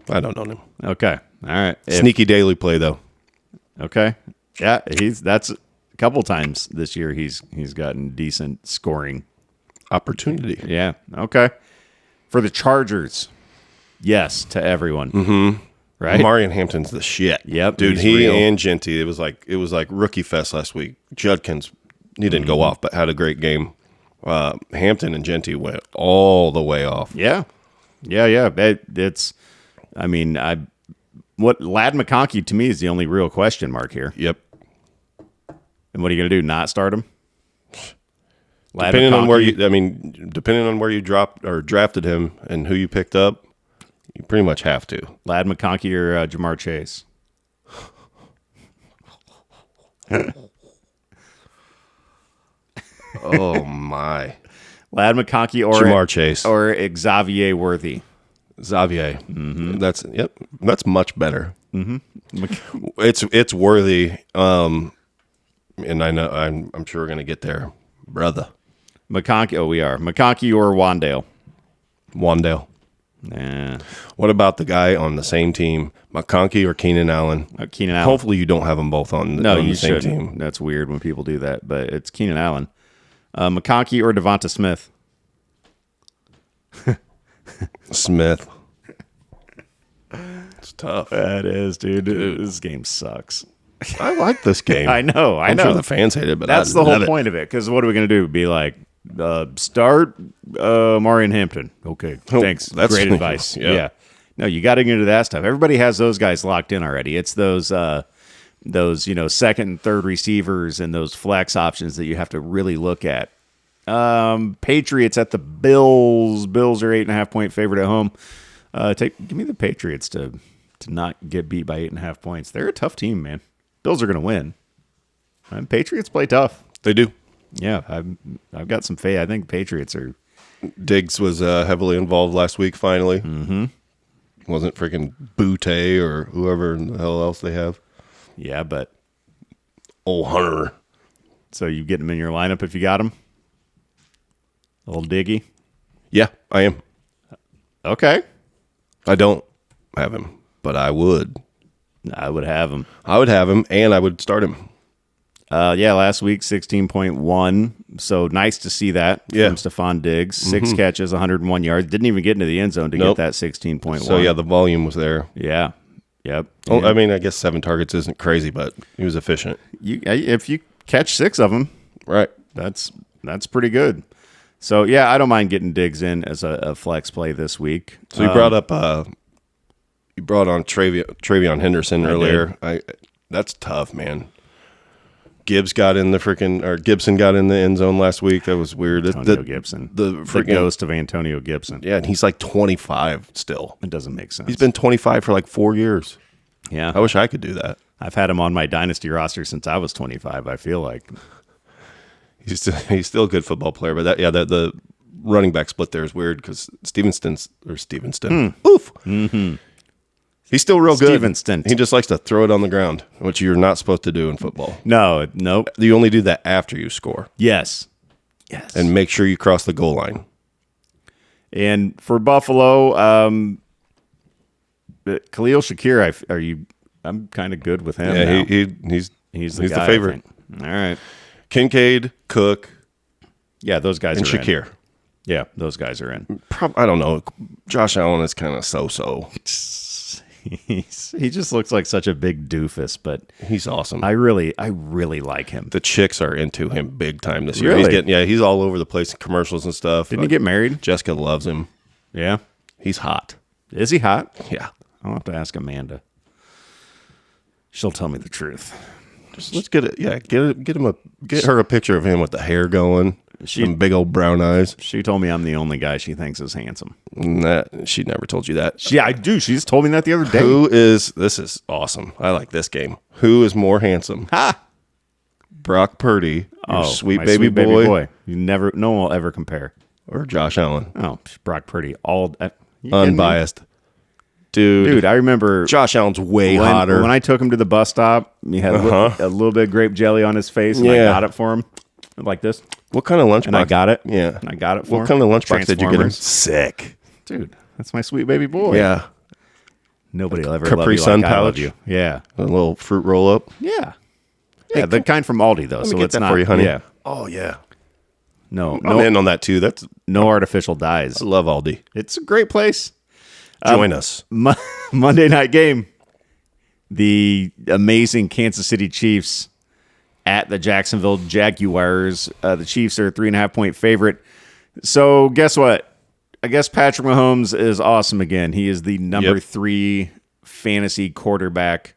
[SPEAKER 1] I don't know him.
[SPEAKER 2] Okay. All right.
[SPEAKER 1] Sneaky daily play, though.
[SPEAKER 2] Okay. Yeah, that's a couple times this year he's gotten decent scoring
[SPEAKER 1] opportunity.
[SPEAKER 2] Yeah. Okay. For the Chargers, yes to everyone.
[SPEAKER 1] Mm-hmm.
[SPEAKER 2] Right.
[SPEAKER 1] Marion Hampton's the shit.
[SPEAKER 2] Yep,
[SPEAKER 1] dude. He and Genty. It was like rookie fest last week. Judkins, he didn't go off, but had a great game. Hampton and Genty went all the way off.
[SPEAKER 2] Yeah. It's. I mean, what Lad McConkey to me is the only real question mark here.
[SPEAKER 1] Yep.
[SPEAKER 2] And what are you going to do? Not start him?
[SPEAKER 1] Depending on where you dropped or drafted him and who you picked up, you pretty much have to.
[SPEAKER 2] Lad McConkey or Jamar Chase?
[SPEAKER 1] Oh my!
[SPEAKER 2] Lad McConkey or
[SPEAKER 1] Jamar Chase
[SPEAKER 2] or Xavier Worthy.
[SPEAKER 1] Xavier. Mm-hmm. That's much better.
[SPEAKER 2] Mm-hmm.
[SPEAKER 1] It's Worthy. And I know I'm sure we're gonna get there, brother.
[SPEAKER 2] McConkey. Oh, we are McConkey or Wandale.
[SPEAKER 1] Wandale.
[SPEAKER 2] Nah.
[SPEAKER 1] What about the guy on the same team, McConkey or Keenan Allen?
[SPEAKER 2] Keenan Allen.
[SPEAKER 1] Hopefully you don't have them both on the same team.
[SPEAKER 2] That's weird when people do that, but it's Keenan Allen. McConkey or Devonta Smith?
[SPEAKER 1] Smith. It's tough.
[SPEAKER 2] That is, dude. This game sucks.
[SPEAKER 1] I like this game.
[SPEAKER 2] I know.
[SPEAKER 1] I'm sure the fans hate it, but
[SPEAKER 2] that's the whole point of it. Because what are we going to do? Be like, start Marion Hampton. Okay, thanks. That's great advice. Yeah. No, you got to get into that stuff. Everybody has those guys locked in already. It's those second and third receivers and those flex options that you have to really look at. Patriots at the Bills. Bills are 8.5-point favorite at home. Give me the Patriots to not get beat by 8.5 points. They're a tough team, man. Bills are going to win. Patriots play tough.
[SPEAKER 1] They do.
[SPEAKER 2] Yeah, I've got some faith. I think Patriots are.
[SPEAKER 1] Diggs was heavily involved last week. Finally, wasn't freaking Butte or whoever in the hell else they have.
[SPEAKER 2] Yeah, but
[SPEAKER 1] old Hunter.
[SPEAKER 2] So you get him in your lineup if you got him. Old Diggy.
[SPEAKER 1] Yeah, I am.
[SPEAKER 2] Okay.
[SPEAKER 1] I don't have him, but I would.
[SPEAKER 2] I would have him.
[SPEAKER 1] I would have him, and I would start him.
[SPEAKER 2] Last week, 16.1. So nice to see that from Stephon Diggs. 6 catches, 101 yards. Didn't even get into the end zone to get that 16.1.
[SPEAKER 1] So, yeah, the volume was there.
[SPEAKER 2] Yeah. Yep.
[SPEAKER 1] Well, I mean, I guess 7 targets isn't crazy, but he was efficient.
[SPEAKER 2] If you catch 6 of them,
[SPEAKER 1] right,
[SPEAKER 2] that's pretty good. So, yeah, I don't mind getting Diggs in as a flex play this week.
[SPEAKER 1] So you brought up you brought on Travion Henderson earlier. That's tough, man. Gibson got in the end zone last week. That was weird.
[SPEAKER 2] Antonio Gibson. The ghost of Antonio Gibson.
[SPEAKER 1] Yeah, and he's like 25 still.
[SPEAKER 2] It doesn't make sense.
[SPEAKER 1] He's been 25 for like 4 years.
[SPEAKER 2] Yeah.
[SPEAKER 1] I wish I could do that.
[SPEAKER 2] I've had him on my dynasty roster since I was 25, I feel like.
[SPEAKER 1] He's still a good football player, but the running back split there is weird because Stevenson. Oof. Mm-hmm. He's still real good. He just likes to throw it on the ground, which you're not supposed to do in football.
[SPEAKER 2] Nope.
[SPEAKER 1] You only do that after you score.
[SPEAKER 2] Yes.
[SPEAKER 1] And make sure you cross the goal line.
[SPEAKER 2] And for Buffalo, Khalil Shakir, I'm kind of good with him.
[SPEAKER 1] Yeah,
[SPEAKER 2] now.
[SPEAKER 1] he's
[SPEAKER 2] the
[SPEAKER 1] favorite.
[SPEAKER 2] All right.
[SPEAKER 1] Kincaid, Cook.
[SPEAKER 2] Yeah, those guys
[SPEAKER 1] and
[SPEAKER 2] are
[SPEAKER 1] Shakir.
[SPEAKER 2] In. Yeah, those guys are in.
[SPEAKER 1] I don't know. Josh Allen is kind of so-so.
[SPEAKER 2] He just looks like such a big doofus, but
[SPEAKER 1] he's awesome.
[SPEAKER 2] I really like him.
[SPEAKER 1] The chicks are into him big time this year.
[SPEAKER 2] Really?
[SPEAKER 1] He's all over the place in commercials and stuff.
[SPEAKER 2] Didn't he get married?
[SPEAKER 1] Jessica loves him.
[SPEAKER 2] Yeah.
[SPEAKER 1] He's hot.
[SPEAKER 2] Is he hot?
[SPEAKER 1] Yeah.
[SPEAKER 2] I'll have to ask Amanda. She'll tell me the truth.
[SPEAKER 1] Let's get it. Yeah, get her a picture of him with the hair going. Some big old brown eyes.
[SPEAKER 2] She told me I'm the only guy she thinks is handsome.
[SPEAKER 1] She never told you that.
[SPEAKER 2] Yeah, I do. She just told me that the other day.
[SPEAKER 1] This is awesome. I like this game. Who is more handsome?
[SPEAKER 2] Ha!
[SPEAKER 1] Brock Purdy, your sweet
[SPEAKER 2] my
[SPEAKER 1] baby boy.
[SPEAKER 2] No one will ever compare.
[SPEAKER 1] Or Josh Allen.
[SPEAKER 2] Oh, Brock Purdy.
[SPEAKER 1] Unbiased. Dude,
[SPEAKER 2] I remember
[SPEAKER 1] Josh Allen's way hotter.
[SPEAKER 2] When I took him to the bus stop, he had a little bit of grape jelly on his face, and I got it for him. Like this.
[SPEAKER 1] What kind of lunchbox?
[SPEAKER 2] And I got it.
[SPEAKER 1] Yeah.
[SPEAKER 2] And I got it for him.
[SPEAKER 1] What kind of lunchbox did you get him?
[SPEAKER 2] Sick. Dude, that's my sweet baby boy.
[SPEAKER 1] Yeah.
[SPEAKER 2] Nobody will ever
[SPEAKER 1] Capri
[SPEAKER 2] love you
[SPEAKER 1] Sun
[SPEAKER 2] like I love
[SPEAKER 1] pouch?
[SPEAKER 2] you. Yeah.
[SPEAKER 1] A little fruit roll up.
[SPEAKER 2] Yeah. Yeah, the kind from Aldi, though.
[SPEAKER 1] Let me
[SPEAKER 2] So
[SPEAKER 1] get
[SPEAKER 2] it's
[SPEAKER 1] that
[SPEAKER 2] not
[SPEAKER 1] for you, honey.
[SPEAKER 2] Yeah.
[SPEAKER 1] Oh, yeah.
[SPEAKER 2] No,
[SPEAKER 1] I'm in on that, too.
[SPEAKER 2] no artificial dyes.
[SPEAKER 1] I love Aldi.
[SPEAKER 2] It's a great place.
[SPEAKER 1] Join us.
[SPEAKER 2] Monday night game. The amazing Kansas City Chiefs at the Jacksonville Jaguars. The Chiefs are a 3.5-point favorite. So guess what? I guess Patrick Mahomes is awesome again. He is the number 3 fantasy quarterback.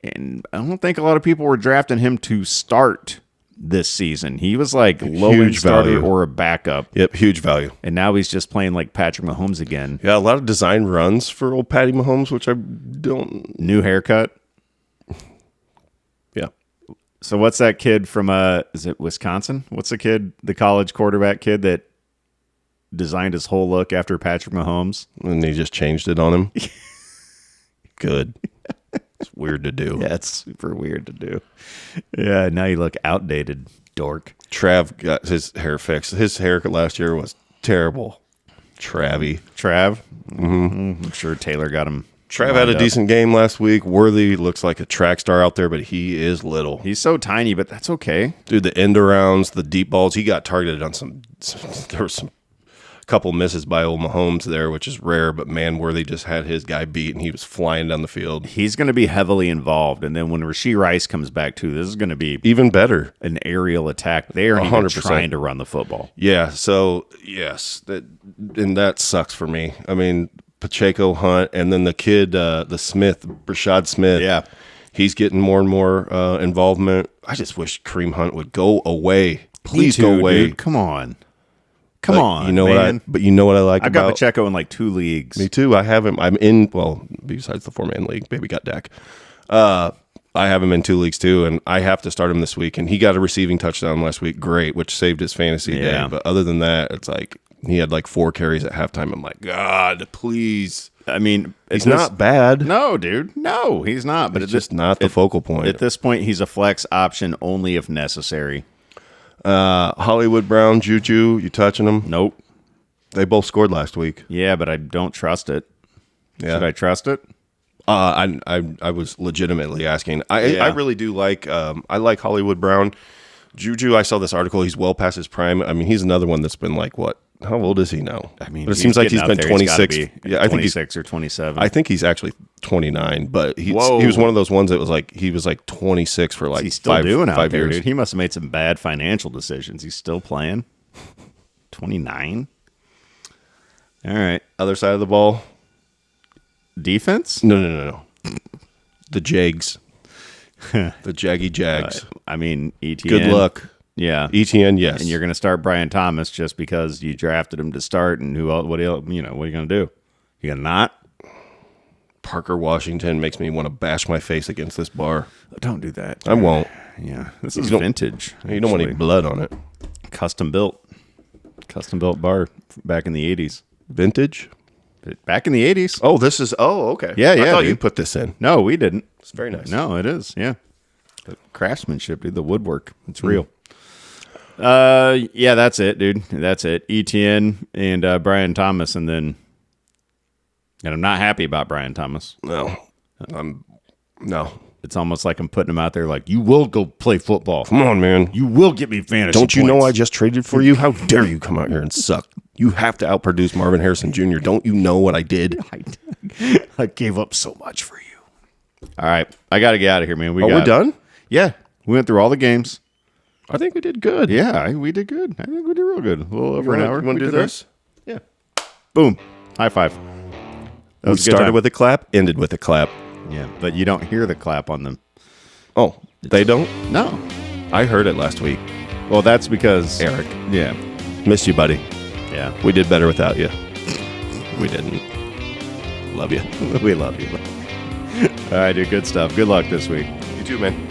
[SPEAKER 2] And I don't think a lot of people were drafting him to start this season. He was like low-end starter
[SPEAKER 1] value.
[SPEAKER 2] or a backup.
[SPEAKER 1] Yep, huge value.
[SPEAKER 2] And now he's just playing like Patrick Mahomes again.
[SPEAKER 1] Yeah, a lot of design runs for old Patty Mahomes, which I don't...
[SPEAKER 2] New haircut.
[SPEAKER 1] Yeah.
[SPEAKER 2] So what's that kid from, is it Wisconsin? What's the college quarterback kid that designed his whole look after Patrick Mahomes?
[SPEAKER 1] And he just changed it on him. Good. It's weird to do.
[SPEAKER 2] Yeah, it's super weird to do. Yeah, now you look outdated, dork.
[SPEAKER 1] Trav got his hair fixed. His haircut last year was terrible. Trav.
[SPEAKER 2] Mm-hmm. I'm sure Taylor got him.
[SPEAKER 1] Trav had a decent game last week. Worthy looks like a track star out there, but he is little.
[SPEAKER 2] He's so tiny, but that's okay.
[SPEAKER 1] Dude, the end arounds, the deep balls, he got targeted on there was some couple misses by old Mahomes there, which is rare, but man, Worthy just had his guy beat, and he was flying down the field.
[SPEAKER 2] He's going to be heavily involved, and then when Rashee Rice comes back too, this is going to be
[SPEAKER 1] even better.
[SPEAKER 2] An aerial attack. They are 100% trying to run the football.
[SPEAKER 1] Yeah, so yes, that sucks for me. I mean, Pacheco, Hunt, and then the kid, the Smith, Rashad Smith.
[SPEAKER 2] Yeah,
[SPEAKER 1] he's getting more and more involvement. I just wish Kareem Hunt would go away. Please go away.
[SPEAKER 2] Dude. Come on. Come on,
[SPEAKER 1] you know
[SPEAKER 2] man.
[SPEAKER 1] But you know what I like
[SPEAKER 2] I've got Pacheco in like 2 leagues.
[SPEAKER 1] Me too. I have him. I'm in, well, besides the 4-man league. Baby got Dak. I have him in 2 leagues too, and I have to start him this week. And he got a receiving touchdown last week. Great, which saved his fantasy day. But other than that, it's like he had like 4 carries at halftime. I'm like, God, please.
[SPEAKER 2] I mean,
[SPEAKER 1] he's not bad.
[SPEAKER 2] No, dude. No, he's not. But
[SPEAKER 1] it's just not the focal point.
[SPEAKER 2] At this point, he's a flex option only if necessary.
[SPEAKER 1] Hollywood Brown, Juju, you touching them?
[SPEAKER 2] Nope.
[SPEAKER 1] They both scored last week.
[SPEAKER 2] Yeah, but I don't trust it.
[SPEAKER 1] Yeah.
[SPEAKER 2] Should I trust it?
[SPEAKER 1] I was legitimately asking. I really do like I like Hollywood Brown. Juju, I saw this article. He's well past his prime. I mean, he's another one that's been like, what? How old is he now?
[SPEAKER 2] I mean,
[SPEAKER 1] but it seems like he's been 26.
[SPEAKER 2] Yeah, I think 26 or 27.
[SPEAKER 1] I think he's actually 29. But he was one of those ones that was like he was like 26 for like
[SPEAKER 2] he's still doing out
[SPEAKER 1] 5
[SPEAKER 2] there,
[SPEAKER 1] years.
[SPEAKER 2] Dude. He must have made some bad financial decisions. He's still playing. 29. All right,
[SPEAKER 1] other side of the ball.
[SPEAKER 2] Defense?
[SPEAKER 1] No. The Jags. The Jaggy Jags.
[SPEAKER 2] I mean, ETN.
[SPEAKER 1] Good luck.
[SPEAKER 2] Yeah,
[SPEAKER 1] ETN. Yes,
[SPEAKER 2] and you're going to start Brian Thomas just because you drafted him to start, and what are you going to do? You going to not?
[SPEAKER 1] Parker Washington makes me want to bash my face against this bar.
[SPEAKER 2] Don't do that.
[SPEAKER 1] I won't.
[SPEAKER 2] Yeah, this is vintage.
[SPEAKER 1] You don't want any blood on it.
[SPEAKER 2] Custom built bar back in the 80s.
[SPEAKER 1] Vintage?
[SPEAKER 2] Back in the 80s.
[SPEAKER 1] Oh, this is, okay.
[SPEAKER 2] Yeah.
[SPEAKER 1] I thought
[SPEAKER 2] dude.
[SPEAKER 1] you put this in.
[SPEAKER 2] No, we didn't.
[SPEAKER 1] It's very nice.
[SPEAKER 2] No, it is. Yeah. The craftsmanship, dude, the woodwork. It's real. Yeah, that's it, dude. That's it. ETN and Brian Thomas, and I'm not happy about Brian Thomas.
[SPEAKER 1] No.
[SPEAKER 2] It's almost like I'm putting him out there like, you will go play football.
[SPEAKER 1] Come on, man.
[SPEAKER 2] You will get me fantasy
[SPEAKER 1] Don't you
[SPEAKER 2] points.
[SPEAKER 1] know I just traded for you? How dare you come out here and suck? You have to outproduce Marvin Harrison Jr. Don't you know what I did?
[SPEAKER 2] I gave up so much for you. All right. I got to get out of here, man.
[SPEAKER 1] We're done?
[SPEAKER 2] Yeah. We went through all the games.
[SPEAKER 1] I think we did good.
[SPEAKER 2] Yeah, we did good. I think we did real good. A little over an hour.
[SPEAKER 1] You want to do this?
[SPEAKER 2] Yeah. Boom. High five.
[SPEAKER 1] We started with a clap, ended with a clap.
[SPEAKER 2] Yeah, but you don't hear the clap on them.
[SPEAKER 1] Oh, they don't?
[SPEAKER 2] No.
[SPEAKER 1] I heard it last week.
[SPEAKER 2] Well, that's because
[SPEAKER 1] Eric.
[SPEAKER 2] Yeah.
[SPEAKER 1] Missed you, buddy.
[SPEAKER 2] Yeah.
[SPEAKER 1] We did better without you. We didn't. Love you.
[SPEAKER 2] We love you. All right, dude. Good stuff. Good luck this week.
[SPEAKER 1] You too, man.